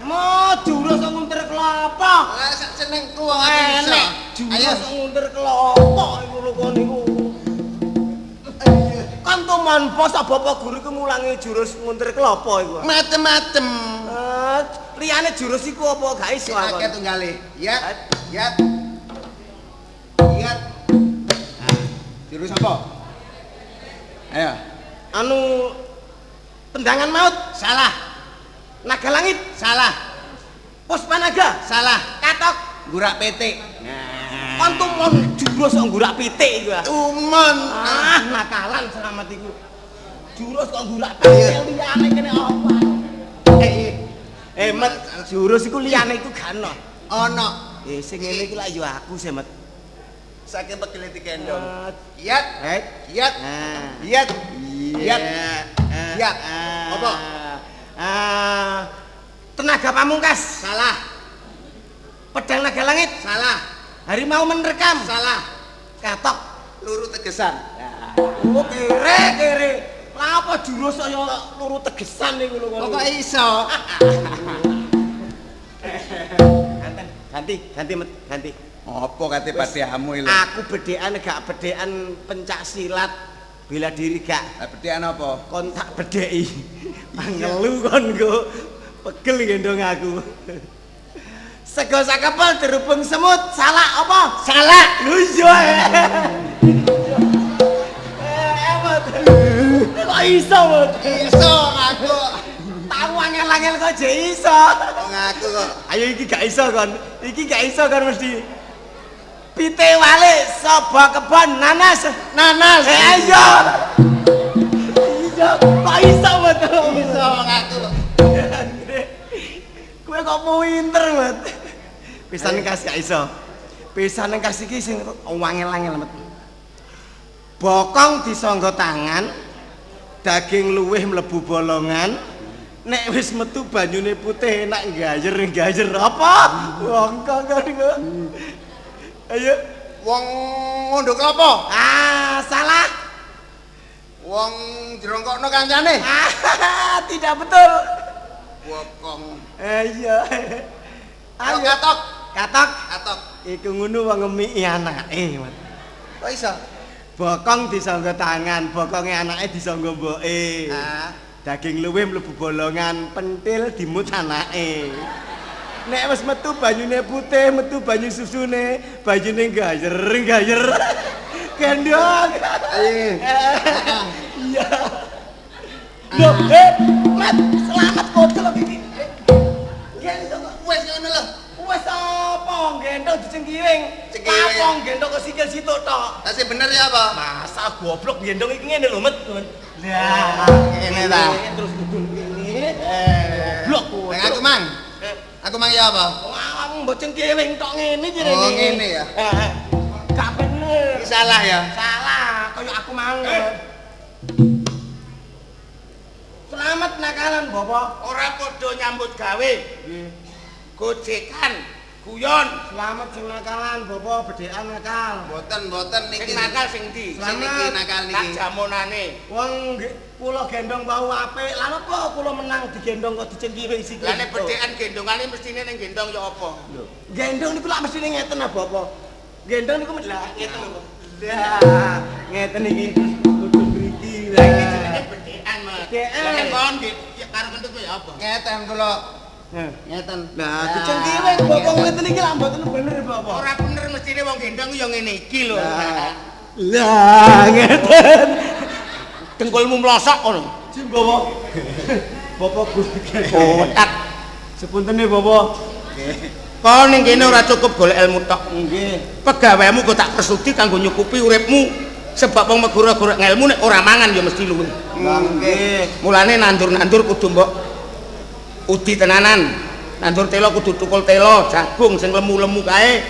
Mo jurus nguntir kelapa. Lah sak jenengku wong aku bisa. Enek Ayo jurus nguntir kelapa iku lho kon niku. Kan to manpa sak bapak guru ku mulangi jurus nguntir kelapa iku. macem-macem. Liyane jurus iku apa gak iso aku. Akeh tunggale. Yat. Yat. Yat. Jurus apa? Ayo. Anu tendangan maut Salah. naga langit Salah. puspanaga Salah. katok Gurak PT. kon to mon jurus kok gurak pitik iku. Umon. Nakalan selamat iku. Jurus kok gurak pitik liyane kene apa? Met jurus iku liyane iku gak ono. Ono. Sing ngene iki lak yo aku sih, Met. Saking pegel digendong. Yat. Yat. Nah. Yat. Yat. Yat. Apa? Tenaga pamungkas. Salah. Pedang naga langit. Salah. Harimau menerkam. Salah. Katok Luru tegesan. oh kere lah apa jurus kaya luru tegesan niku lho Kok iso? ganti Apa kate padihamu iki? aku bedhekan gak bedhekan pencak silat bela diri gak Lah bedhekan apa? kon tak bedheki pangelu kon go pegel gendong aku sego sakepel dirubung semut salah apa salah lho iya kok iso Iso aku. tahu angel-angel kok je iso Wong aku kok. ayo iki gak iso kan mesti pite wale soba kebon nanas ayo kok iso betul Iso wong aku kok. kowe kok pinter bet pisan kasih gak iso pisan kasih iki sing wangel-angel met bokong disangga tangan daging luwih mlebu bolongan nek wis metu banyune putih enak gajer apa bongkong kan ayo Wong ngondho klopo. salah Wong jerongkokno kancane. tidak betul Bokong. iya Ayo katok. katok iku ngono wong ngemiki anake Mas Kok iso? bokong disangga tangan bokonge anake disangga mboke daging luwih mlebu bolongan pentil dimut anake nek wis metu banyune putih metu banyu susune banyune gayer gendong iya lho Mat selamat kodol iki gendong Wes ngono lho. wis apa gendong dicengkiring Cengkiring. apa gendong ke sikil situ tok Lah sing bener ya apa? masa goblok gendong iki ngene lho Met lah Ngene ta. terus kudu ngene goblok Nang aku mang. Aku mang ya apa? awakmu mbok cengkiring tok ngene iki Oh ngene ya. gak bener Iki salah ya. salah kaya aku mang selamat nakalan bapak Ora padha nyambut gawe. Gojekan, guyon. selamat sing nakalan bapak bedhekan nakal Mboten niki. Sing nakal sing ndi? Sing niki nakal Tak niki. jamonane. wong kula gendong bau apik lan apa kula menang digendong kok dicengkiring sikil Lah nek bedhekan gendongane mestine ning gendong ya apa? gendong niku lak mestine ngeten apa apa gendong niku lah ngeten lho lah ngeten iki kudu mriki Lah iki jenenge bedhekan, Mas. Bedhekan. Lah nek kon karo kentut ya apa? Ngeten kula. Ngeten. nah dicengkiring bapak ngeten iki lak mboten bener bapak Ora bener mestine wong gendong ya ngene iki lho. lah ngeten Dengkulmu mlosok ngono. Jim bapak bapak kudu Otak. sepuntene bapak Kon ning kene ora cukup golek ilmu tok. nggih Pegawaimu kok tak persudi kanggo nyukupi uripmu. Sebab wong megura-gura ngelmu nek ora mangan ya mesti luwih. nggih Mulane nandur-nandur kudu mbok udi tenanan. Nandur telo kudu tukul telo, jagung sing lemu-lemu kae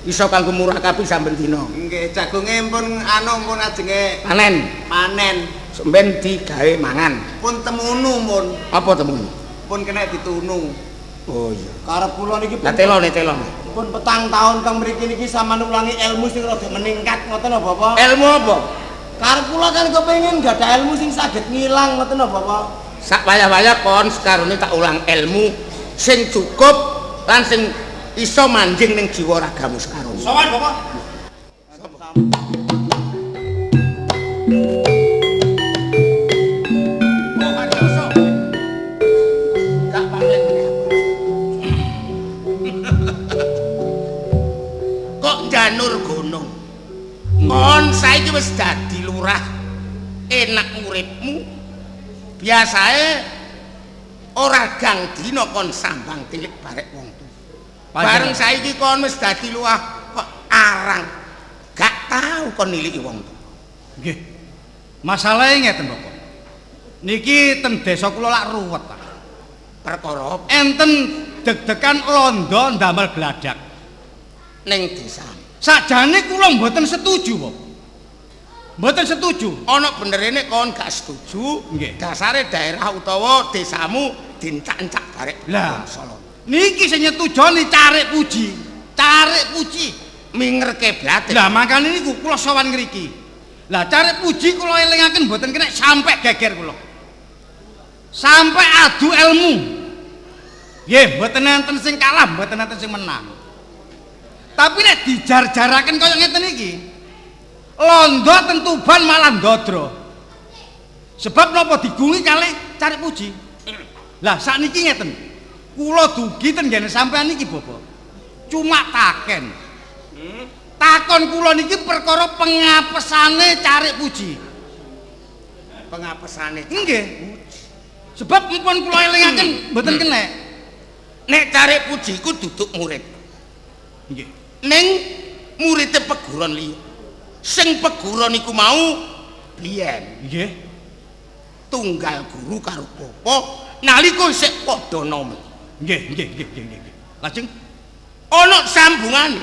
iso kanggo murakapi saben dina. Nggih, jagunge pun pun ajenge Panen sampeyan digawe mangan. pun temunu pun. Apa temune? Pun kena ditunu. Oh iya. karep kula niki Lah telone. pun petang tahun kang mriki niki sampeyan ulangi ilmu sing rada meningkat ngoten lho bapak Ilmu apa? karep kula kan kepengin gak ada ilmu sing saged ngilang ngoten lho bapak Sak wayah-wayah kon sekarone tak ulang ilmu sing cukup lan sing iso manjing ning jiwa ragamu sekarone. sowan bapak Kok janur gunung? Kon saiki wis dadi lurah. Enak uripmu. Biasae ora gang dina kon sambang tilik barek wong tuwa. Bareng saiki kon wis dadi lurah kok arang. Gak tau kon niliki wong tuwa. Nggih. Masalahe ngeten, Bapak. Niki ten desa kula lak ruwet, Pak. Perkara Enten deg-degan londo ndamel gladak. ning desa. Sakjane kula mboten setuju, Bapak. Mboten setuju. Ana benerene kon gak setuju. Nggih. Dasare daerah utawa desamu dincak-encak barek Lah. Solo. Niki sing nyetujoni Carik Puji. Carik Puji. mingerke blatik. Lah makane niku kula sowan ngriki. Lah Carek Puji kula elingaken mboten kena sampai geger kula. Sampai adu ilmu. Nggih, mboten enten sing kalah, mboten enten sing menang. Tapi nek dijar-jaraken kaya ngeten iki, Londo ten Tuban malah ndodro. Sebab napa digungi kalih Carek Puji? Lah sakniki ngeten. Kula dugi ten ngene sampean iki, Bapak. Cuma taken. Takon kula niki perkara pengapesane Carek Puji. Pengapesane. Nggih. Sebab pun kula elingaken mboten kenek. Nek Carek Puji ku duduk murid. Nggih. Ning muridé peguron liya. Sing peguron iku mau biyen Nggih. tunggal guru karo bapa nalika isih padha nom. Nggih. Lajeng Ana sambungane,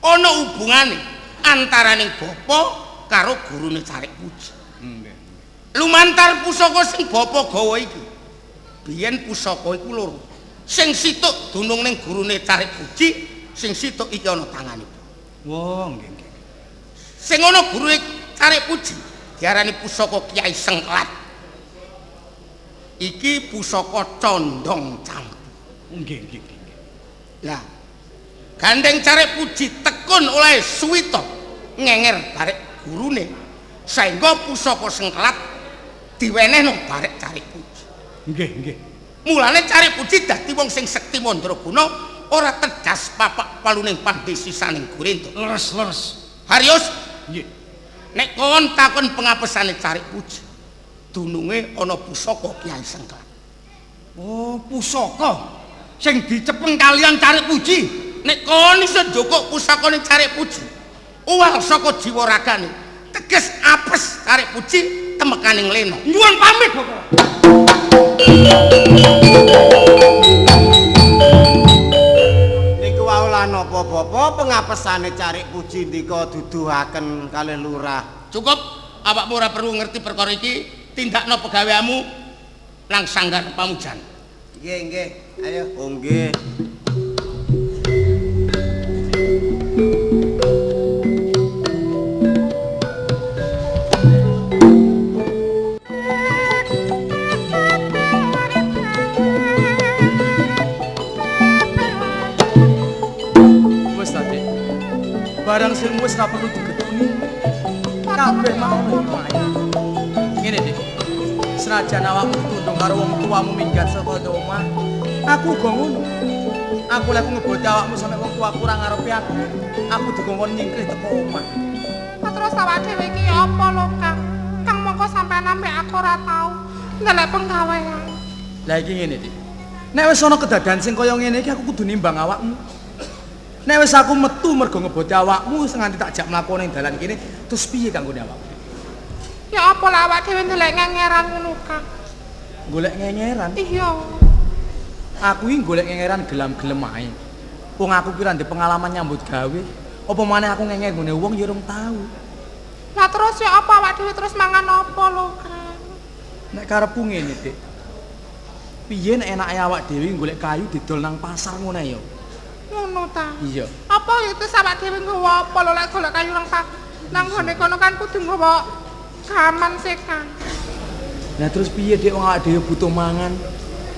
ana hubungane antaraning bapa karo gurune Carek Puji. nggih. Lumantar pusaka sing bapa gawa iki. Biyen pusaka iku loro. Sing situk dunung ning gurune Carek Puji, sing situk iki ana tanganipun. Wah, nggih. Sing ana gurune Carek Puji diarani pusaka Kyai Sengklat. Iki pusaka condong campu. Nggih. Lah, gandeng Carek Puji tekun oleh suwita ngenger barek gurune sehingga pusaka Sengklat diwenehno barek Carek Puji. Nggih. Mulane Carek Puji dadi wong sing sekti mandraguna ora tejas papak paluning pandesisaning Gurento. Leres. Harius, Nggih. nek kon takon pengapesane Carek Puji, dununge ana pusaka Kyai Sengklat. Oh, pusaka sing dicepeng kalian Carek Puji. Nek kon iso njokok pusakane Carek Puji, uwal saka jiwa ragane, teges apes Carek Puji temekaning lena. Nyuwun pamit, Bapak. Niku wau lan apa-apa pengapesane Carek Puji ndika duduhaken kalih lurah. Cukup, awakmu ora perlu ngerti perkara iki, tindakno pegaweanmu nang sanggar pamujan. Nggih. Ayo. Oh nggih. Wes tadi. Barang sing wis ora perlu digetuni. Kabeh mau wae. Ngene, Dik. Senajan awakmu ditundung karo wong tuamu minggat saka omah, aku uga ngono. Aku lek ngeboti awakmu sampe wong tuaku ora ngarepe aku dikongkon nyingkrih teko omah. Kok terus awak dhewe iki apa lho, Kang? Kang mongko sampean ambek aku ora tau ndelek penggawean. Lah iki ngene, Dik. Nek wis ana kedadean sing kaya ngene iki aku kudu nimbang awakmu. Nek wis aku metu mergo ngeboti awakmu nganti tak jak mlaku ning dalan kene, terus piye kanggone awakmu? Ya apa lah awak dhewe ndelek ngengeran ngono, Kang? Golek ngengeran. Iya. Aku iki golek ngengeran gelam-gelem ae. Wong aku ki ndek pengalaman nyambut gawe, apa maneh aku ngenger ngene wong ya urung tau. Lah terus ya apa awak dhewe terus mangan apa lho, Kang? Nek karepku ngene, Dik. Piye nek enake awak dhewe golek kayu didol nang pasar ngono ya? Ngono ta? Iya. Apa itu awak dhewe nggawa apa lho lek golek kayu nang gone kono kan kudu nggawa gaman sih, Kang. Lah terus piye Dik wong awak dhewe butuh mangan?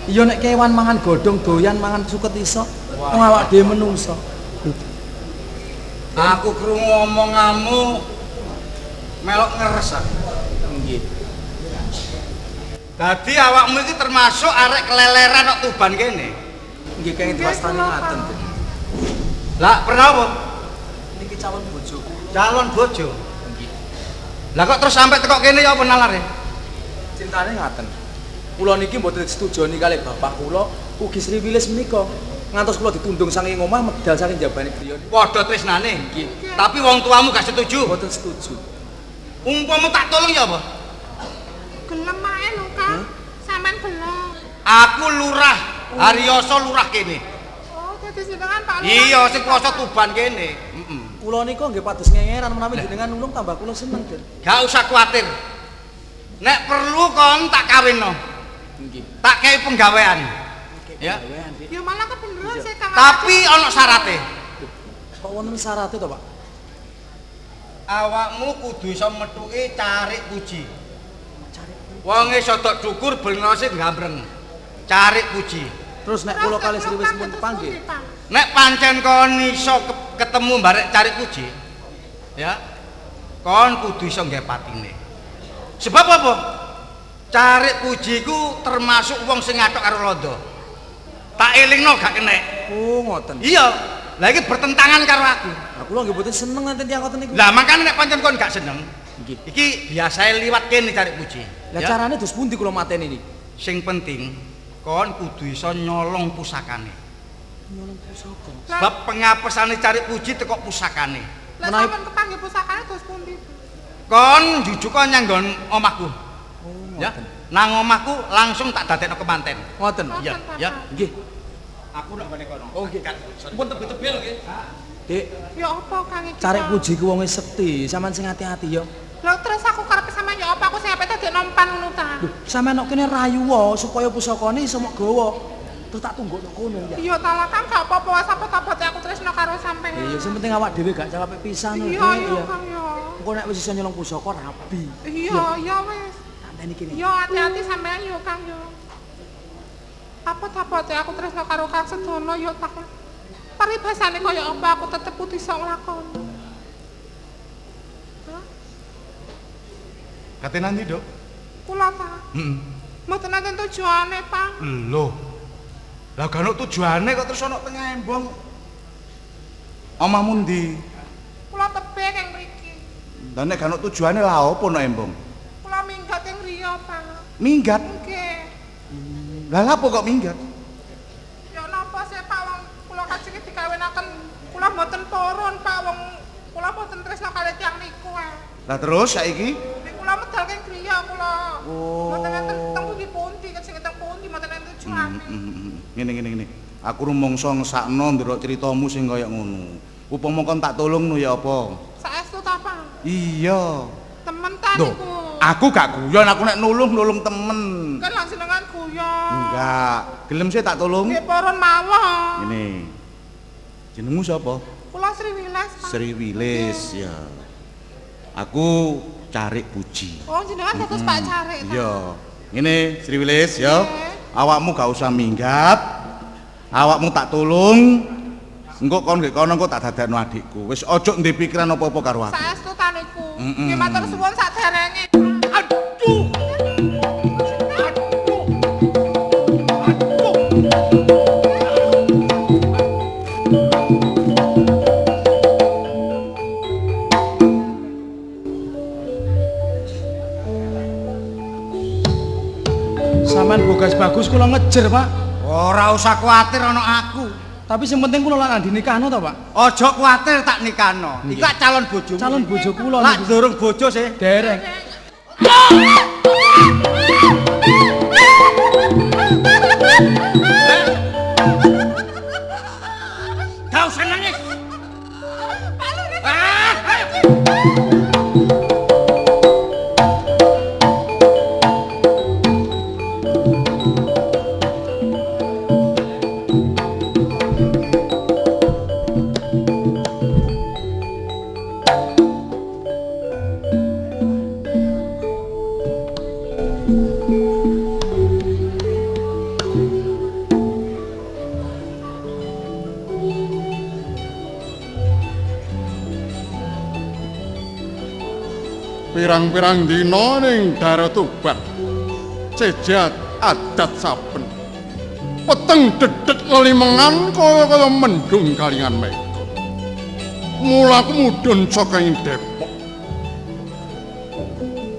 Iya nek kewan mangan godhong doyan mangan suket iso. Wong awak dhewe menungso. Aku krungu omonganmu melok ngeres aku. Nggih. Dadi awakmu iki termasuk arek keleleran kok Tuban kene. Nggih kenging diwastani ngaten, Dik. Lah pernah apa? Niki calon bojoku. Calon bojo. Nggih. Lah kok terus sampai tekok kene ya apa nalare? Cintane ngaten. Kula niki mboten setujoni kalih bapak kula ugi Sri Wilis menika. Ngantos kula ditundung saking omah medal saking jabane griya. Padha tresnane. Nggih. Tapi wong tuamu gak setuju. Mboten setuju. Umpama tak tolong ya apa? Gelem ae lho, Kang. Sampean gelem. Aku lurah Haryoso lurah kene. Oh, dadi jenengan Pak Lurah. Iya, sing kuasa Tuban kene. Heeh. Kula nika nggih pados ngengeran menawi jenengan nulung tambah kula seneng, Dik. Gak usah kuatir. Nek perlu kon tak kawinno. Nggih. Tak kei penggawean. Ya. Gawean, Dik. Ya malah kebeneran sih, Kang. Tapi ana syarate. Kok wonten syaratnya to, Pak? Awakmu kudu iso methuki Carik Puji. Wong iso tok dukur bernose gambreng. Carik Puji. Terus nek kula kali Sriwis pun panggih. Nek pancen kon iso ketemu barek Carik Puji, ya. Kon kudu iso nggae patine. Sebab apa? Carik Puji ku termasuk wong sing ngathok karo Londo. Tak elingno gak kenek. Oh, ngoten. Iya. Lah iki bertentangan karo aku. Aku lho nggih mboten seneng nanti tiyang ngoten niku. Lah makane nek pancen kon gak seneng, Nggih. iki biasae liwat kene Carik Puji. Lah carane dos pundi kula mateni niki? Sing penting kon kudu iso nyolong pusakane. Nyolong pusaka. Sebab pengapesane Carik Puji teko pusakane. Lah sampean kepanggih pusakane dos pundi? Kon jujuk kon nyanggon omahku. Oh, Ya, ngoten. nang omahku langsung tak dadekno kemanten. Ngoten. Iya, ya. Nggih. Aku nak ngene kono. Oh, nggih. Pun tebel-tebel nggih. Dik, Ya apa Kang iki? Carik Puji ku wong sekti, sampean sing ati-ati ya. Lah terus aku karepe sampean ya apa aku sing ape dadi nompan ngono ta? Lho, sampean nok kene rayu wae supaya pusakane iso mok gawa. Terus tak tunggu nok kono ya. Iya ta lah Kang gak apa-apa wis apa tabote aku tresno karo sampean. Ya sing penting awak dhewe gak capek pisan lho. Iya iya Kang ya. Engko nek wis iso nyolong pusaka rabi. Iya iya wis. Tandani kene. Yo hati-hati sampean yo Kang yo. Apa tabote aku tresno karo Kang Sedono yo tak. Paribasane kaya apa aku tetep kudu iso nglakoni. Kate nanti, Dok? Kula ta. Heeh. Mboten nenten tujuane, Pak. Lho. Lah gak ono tujuane kok terus ono tengah embong. Omahmu ndi? Kula tebe keng mriki. Lah nek gak ono tujuane lah opo nek embong? Kula minggat ing riya, Pak. Minggat. Nggih. Lah lha kok minggat? Ya napa sih, Pak, wong kula kajeng dikawinaken. Kula mboten purun, Pak, wong kula mboten tresno kalih tiyang niku. Lah terus saiki? Nek kula medal keng griya kula. Mboten enten teng pundi-pundi, kajeng teng pundi mboten enten tujuane. Ngene. Aku rumangsa ngesakno ndelok critamu sing kaya ngono. Upama kon tak tulung ya apa? Saestu ta, Pak? Iya. Temen ta Loh, niku. aku gak guyon, aku nek nulung temen. Kan lang jenengan guyon. Enggak, gelem sih tak tulung. Nggih purun mawon. Ini. Jenengmu sapa? Kula Sri Wiles, Pak. Sri Wilis ya. Aku Carik Puji. Oh, jenengan dados Pak Carik ta? Iya. Ngene Sri Wilis ya. Nggih. Awakmu gak usah minggat. Awakmu tak tulung. Engko kon nggih kono engko tak dadekno adikku. Wis aja ndek pikiran apa-apa karo aku. Saestu ta niku. Nggih matur suwun saderenge. Aduh. Sampean bogas bagus kula ngejer, Pak. Ora usah kuwatir ana aku. Tapi sing penting kula lak dinikahno to, Pak. Aja kuwatir tak nikahno. Iki kan calon bojomu. Calon bojo kula Lak niku. durung bojo sih. Dereng. Gak usah nangis. Pirang-pirang dina ning Dara Tuban. Cejat adat saben. Peteng dedet lelimengan kaya mendung kalingan mega. Mulaku mudhun saka ing Depok.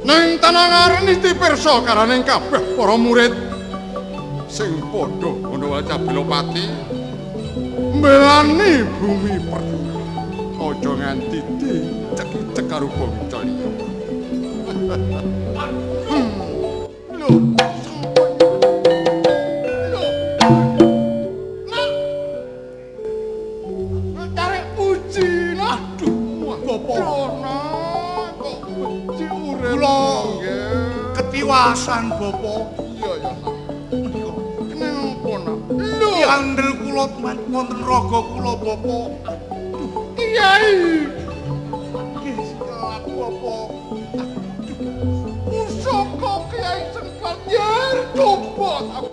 Ning tanah ngarep iki pirsa karaning kabeh para murid sing padha ana waca Belopati mbelani bumi pertiwi. Aja nganti dicek-cek karo bocah iki. Carik Puji. Aduh, Bapak. Kok benci urip. Kula ketiwasan, Bapak. Iya. Kenapa nak? Lho, andel kula wonten raga kula, Bapak. Kiai. Aku apa? Pusaka Kiai Cengkal yen coba aku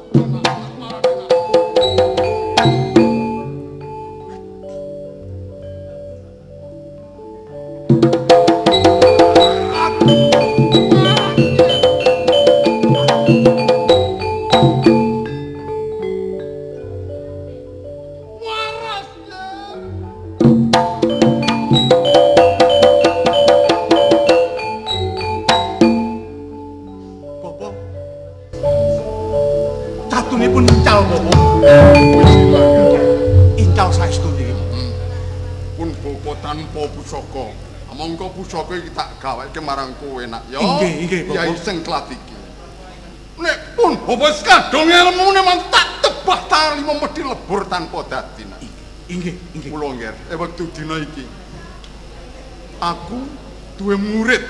pusaka iki tak gaweke marang kowe nak ya. Inggih, Kyai Cengklat iki. Nek pun bapa kadung ilmune man tak tebah tali memedi lebur tanpa dadi nak. Inggih. Kula nggih, wektu dina iki aku duwe murid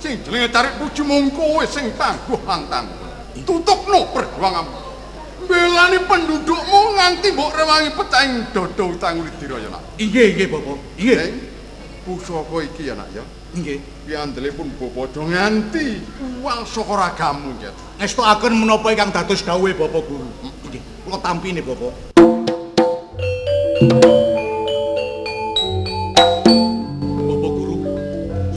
sing jenenge Carik Puji mung kowe sing tangguh lan tangguh. Tutupno perjuanganmu. Belani pendudukmu nganti mbok rewangi pecahing dada utang Widiraya nak. Inggih, Bapak. Inggih. Pusaka iki ya nak ya. Nggih. Ki andele pun padha nganti uang saka ragamu ya. Ngestokaken menapa ingkang dados dawuhe Bapak Guru. Nggih. Kula tampine Bapak. Bapak Guru.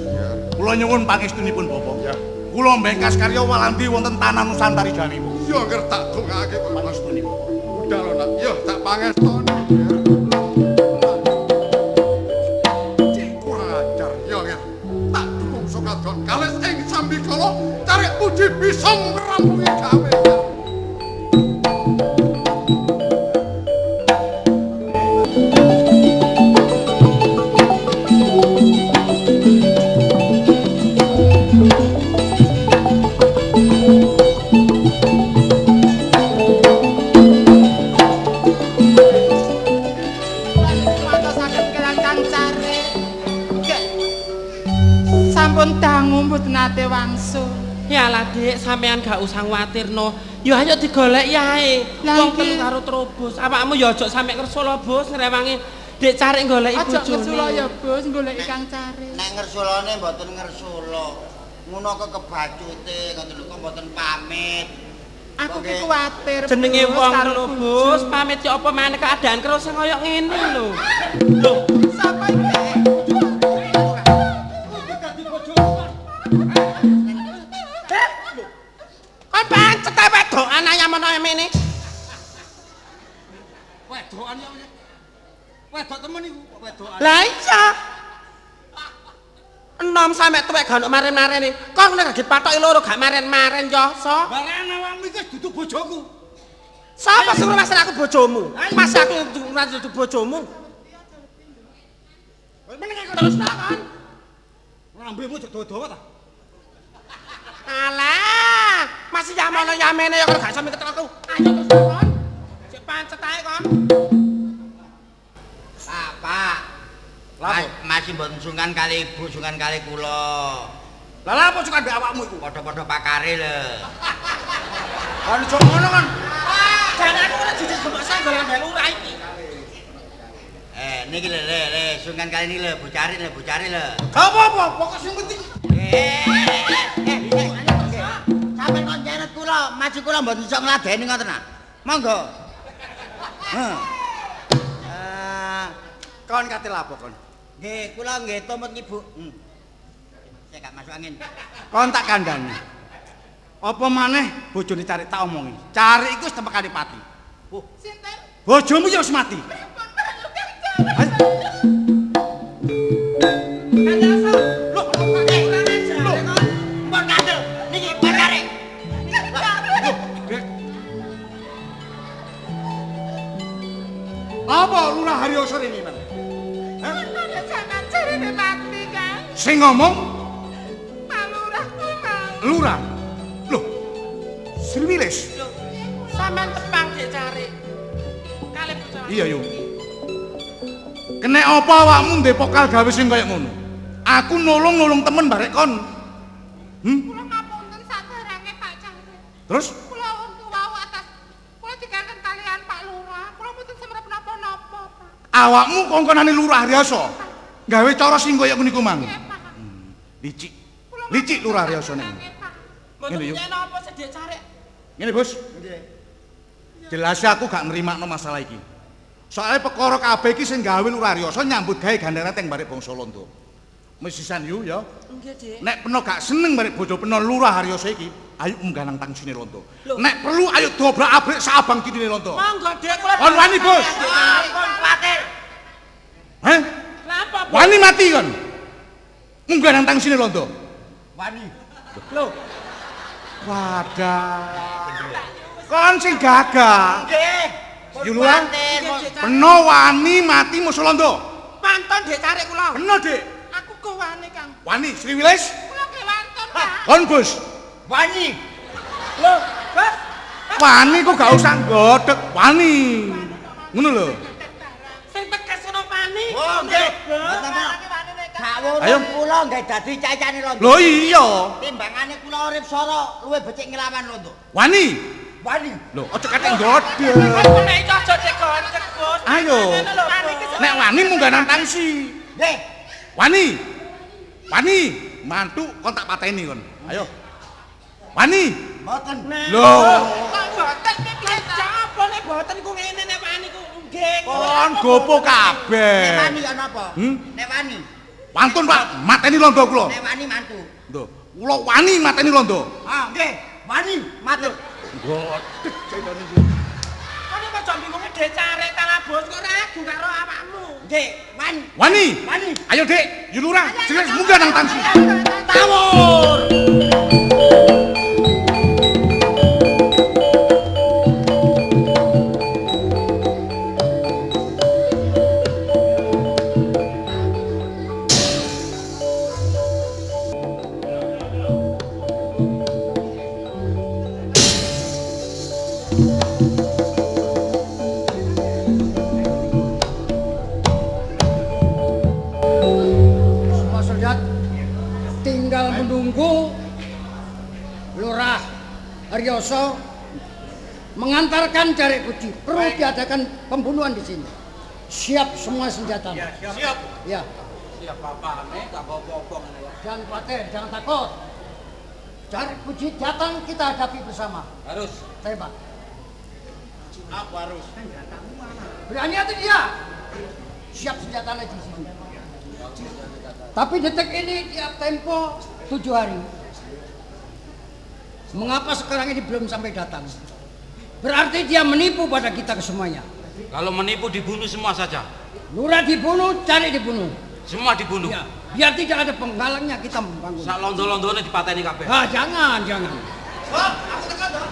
Ya. Kula nyuwun pangestunipun Bapak. Ya. Kula mbengkas karya walandi wonten tanah Nusantari Jawi. Ya ngerti tak dongake pangestunipun. Udah lho nak. Ya tak pangestoni. Kales ing sambikala Carik Puji bisa ngrampungi gawe. Nate wangsul. Yalah Dik, sampean gak usah kuwatirno. Ya ayo digolek yae. Wong telu karo trobos. Awakmu ya aja sampe ngersula, Bos, ngrewangi Dik Carik goleki bojone. Aja ngersula ya, Bos, goleki Kang Carik. Nek ngersulane mboten ngersula. Ngono kok kebacute ngoten lho kok mboten pamit. Aku ki kuwatir. Jenenge wong lho, Bos, pamit ya apa maneh keadaan karo sing kaya ngene lho. Lho, sapa iki? Kon cetek wedokan ayam ana mene. Wedokan ya. Wedok temen iku kok wedokan. Lah iya. Enom sampe tuwek gak maren-marene. Kok nek dipatoki loro gak maren-maren yo, so. Bareng awakmu iki dudu bojoku. Sapa sing ngurus aku bojomu? Mas aku ngurus bojomu. Meneng kok terus kan. Rambemu aja dawa-dawa ta. Alah, masih yamono yamene ya gak sampe ketemu aku. Ayo terus kon. Sik pancet ae kon. Pak. Masih mboten sungkan kali ibu, sungkan kali kula. Lah lha apa sungkan mbek awakmu iku? Padha-padha pakare lho. Kan iso ngono kan. Jane aku kena jijik mbok sanggol ambek lurah iki. Niki le sungkan kali ini lho, Bu Carik lho. Apa-apa, pokok sing penting. Sampai kok nyeret kula, maju kula mboten iso ngladeni ngoten nah. Monggo. Kon kate lapo kon? Nggih, kula nggih tumut Ibu. Saya gak masuk angin. Kon tak kandhani. Apa maneh bojone Carik tak omongi. Carik iku wis tempekane pati. Sinten? Bojomu ya wis mati. Apa Lurah Haryoso ini, Man? Ada jangan jarine mati, Kang. Sing ngomong Pak Lurah kuwi mau. Lurah. Loh. Sriwilis. Sampeyan tepang Dik Carik. Kalih bocah. Iya, yo. Kenek apa awakmu ndek pokal gawe sing kaya ngono? Aku nolong temen barek kon. Kula ngapunten saderenge Pak Carik. Terus Kula untu wau atas kula dikangen kalian Pak Lurah. Kula mboten semrep napa-napa, Pak. awakmu kongkonane Lurah Haryoso. gawe cara sing kaya niku mang. Licik. Licik Lurah Riyasa ning. Mboten nyek napa sedhe cari. Ngene, Bos. Nggih. Jelas aku gak nerimakno masalah iki. Soale perkara kabeh iki sing gawe Lurah Riyasa nyambut gawe gandara teng barek bangsa Londo. Wis sisan yu ya. Nggih, Dik. Nek peno gak seneng barek bojo peno Lurah Riyasa iki, ayo munggah nang tangsine Londo. Nek perlu ayo dobrak-abrik saabang kidine Londo. Monggo, Dik, kula. Kon wani, Bos. Ampun kuwatir. Heh? Napa, Bos? Wani mati kon. Munggah nang tangsine Londo. Wani. Lho. Wadah. Kon sing gagah. Nggih. Yuluan. Peno wani mati musuh Londo. Pantun Dik cari kula. Peno, Dik. Aku go wani, Kang. Wani Sri Wilis. Kula kewantun, Kang. Kon, Bos. Wani. Lho, Bos. Wani ku gak usah nggodhek. Wani. Ngono lho. Sing tegas ono wani. Oh, nggih. Ayo. Ayo kula nggih dadi cacane Londo. Lho iya. Timbangane kula urip sora luwih becik nglawan Londo. Wani. Wani. Lho, aja katek nggodhek. Nek iso aja digoncek, Bos. Ayo. Wani ki Nek wani munggah nang tangsi. Nggih. Wani. Wani, mantu kon tak pateni kon. Ayo. Wani. Mboten. Lho. Kok boten iki apa nek boten ku ngene nek wani ku nggih. Kon gopo kabeh. Nek wani ya napa? Nek wani. Pantun Pak, mateni Londo kula. Nek wani mantu. Lho, kula wani mateni Londo. Ah, nggih. Wani matur. Godhek cetane iki. Kon kok aja bingunge Dik cari tanah Bos kok ragu karo awakmu. Nggih, wani. Wani. Wani. Ayo, Dik, Yulurah, jelas munggah nang tangsi. Tawur. Semua soldat tinggal menunggu Lurah Riyasa mengantarkan Jarek Puji. Perlu diadakan pembunuhan di sini. Siap semua senjata. Ya, siap. Ya. Siap apa-apane, gak apa-apa. Jangan khawatir, jangan takut. Jarek Puji datang kita hadapi bersama. Harus. Tembak. Aku harus. Berani hati dia. Siap senjatanya di sini. Tapi detik ini tiap tempo 7 hari. Mengapa sekarang ini belum sampai datang? Berarti dia menipu pada kita semuanya. Kalau menipu dibunuh semua saja. Lurah dibunuh, Jarek dibunuh. Semua dibunuh. Ya, biar tidak ada penghalangnya kita membangun. Sak londo-londone dipateni kabeh. Ah, jangan. Aku tekan to.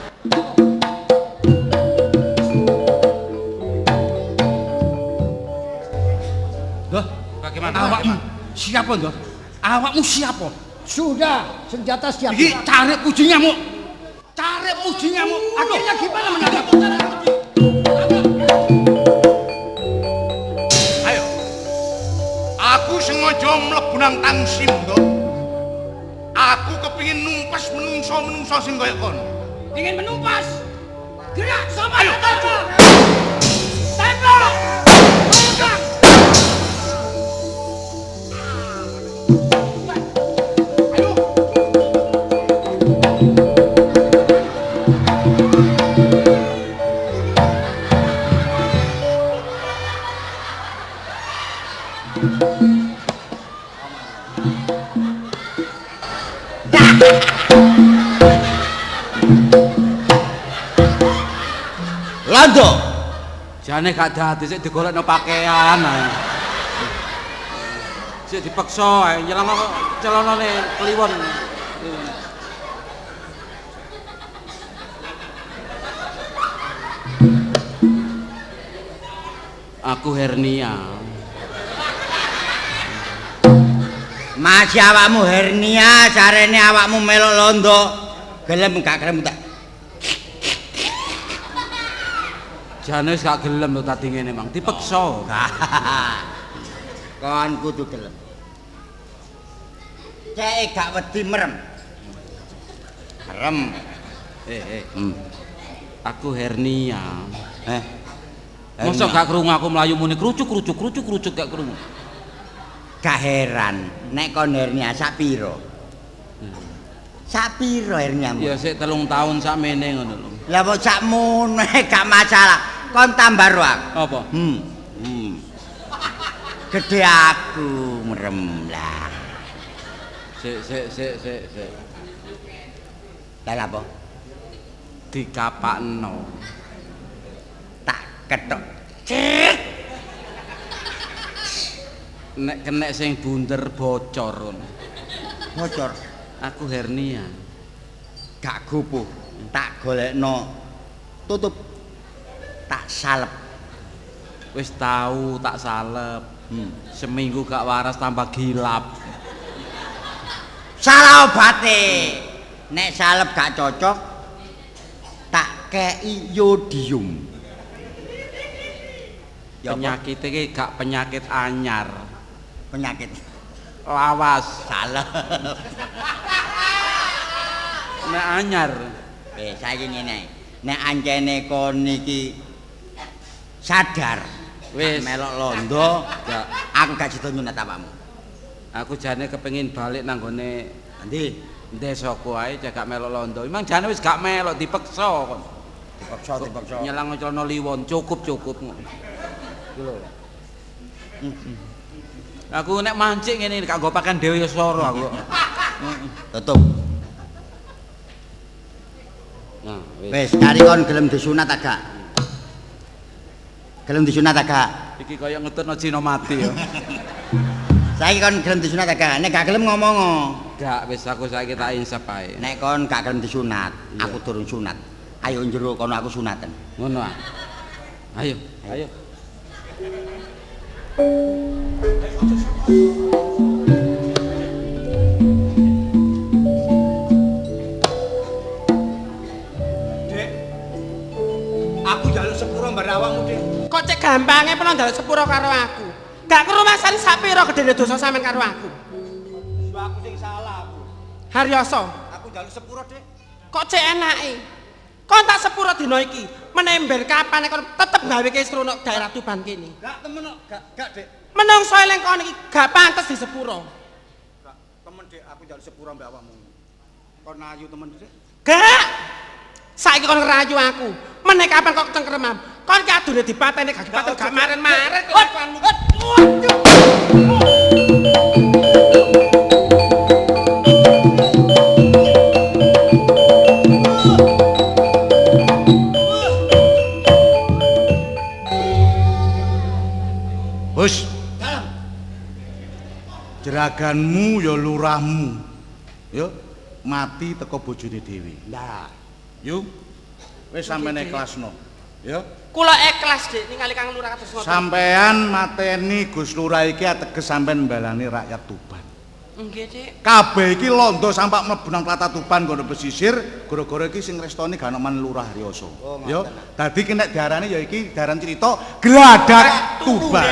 Loh, Bagaimana? awakmu siapa, Ndoh? Awakmu siapa? Sudah, senjata siap. Iki Jarek Puji nyamuk. Jarek Puji nyamuk. Akhirnya gimana menangkap? Ayo. Aku sengaja mlebu nang tangsim, Ndoh. Aku kepingin numpas menungso sing kaya kon. Ingin menumpas. Gerak sama Ayo. Tembak. Tembak. Londo. Jane gak dadi sik digolekno pakaian ae. Sik dipaksa ae nyelana kok celanane kliwon. Aku hernia. Masih awakmu hernia, jarene awakmu melok Londo. Gelem gak gelem tak? Jane wis gak gelem to tadi ngene Mang, dipaksa. Kon kudu gelem. Cek gak wedi merem. Merem. Aku hernia. Mosok gak krungu aku mlayu muni krucuk gak krungu. Gak heran nek kon hernia sak piro? Sak piro herniamu? Ya sik 3 tahun sakmene ngono lho. Lah kok sakmono gak masalah. Kon tambah ro aku. Apa? Gede aku merem lah. Sik. Lah apa? Dikapakno. Tak ketok. Cek. Nek kenek sing bunder bocor ngono. Bocor. Aku hernia. Gak gupuh. Tak golekno tutup. Tak salep. Wis tahu tak salep. Seminggu gak waras tambah gilap. Salah obate. Nek salep gak cocok tak kei yodium. Penyakit iki gak penyakit anyar. Penyakit Lawas. salep. Nek anyar. Saiki ngene. Nek ancene kon iki sadar Wis melok londo, aku gak sida nyunat awakmu. Aku jane kepengin balik nang gone Endi? desaku ae gak melok londo. Emang jane wis gak melok dipeksa kon. Dipaksa. Nyelang celana liwon cukup ngono. Lho. Aku nek mancing ngene gak nggo pakan dhewe ya swara aku. Tutup. Nah, Wis, kari kon gelem disunat agak? Gelem disunat agak? iki kaya ngetutno Cina mati ya. Saiki kon gelem disunat agak? Nek gak gelem ngomong. Gak wis aku saiki tak insap ae. Nek kon gak gelem disunat, aku durung sunat. Ayo njero kono aku sunaten. Ngono ah. Ayo. Dek, aku jaluk sepuro mbak awakmu, Dek. Kok cek gampange peno njaluk sepuro karo aku. Gak kerumasan sak pira gedene dosa sampean karo aku. Aku sing salah aku. Haryoso, Aku jaluk sepuro, Dek. kok cek enake? Kon tak sepuro dina iki, menember kapan kon tetep gawe kesrono daerah Tuban kene. Gak temen kok, gak Dek. Menungso eleng kon iki gak pantes di sepuro. Gak temen, Dek, aku jaluk sepuro mbak awakmu. Kon ayu temen, Dek. Gak. Saiki kon ngerayu aku. Meneh kapan kok cengkremam? Kon ki adune dipateni gak dipaten gak maren-maren kelakuanmu. Hus. Jeraganmu ya lurahmu. Ya, mati teko bojone dhewe. Ndak. Yuk. Wis sampeyan ikhlasno. Ya. Kula ikhlas, Dik, ningali Kang Lurah kados ngoten. Sampeyan mateni Gus Lurah iki ateges sampeyan mbalani rakyat Tuban. Nggih, Dik. Kabeh iki londo sampak mlebu nang Tlatah Tuban kono pesisir, gara-gara iki sing restoni Ganoman Lurah Haryoso. Ya. Dadi ki nek diarani ya iki daran crita Gladak Tuban.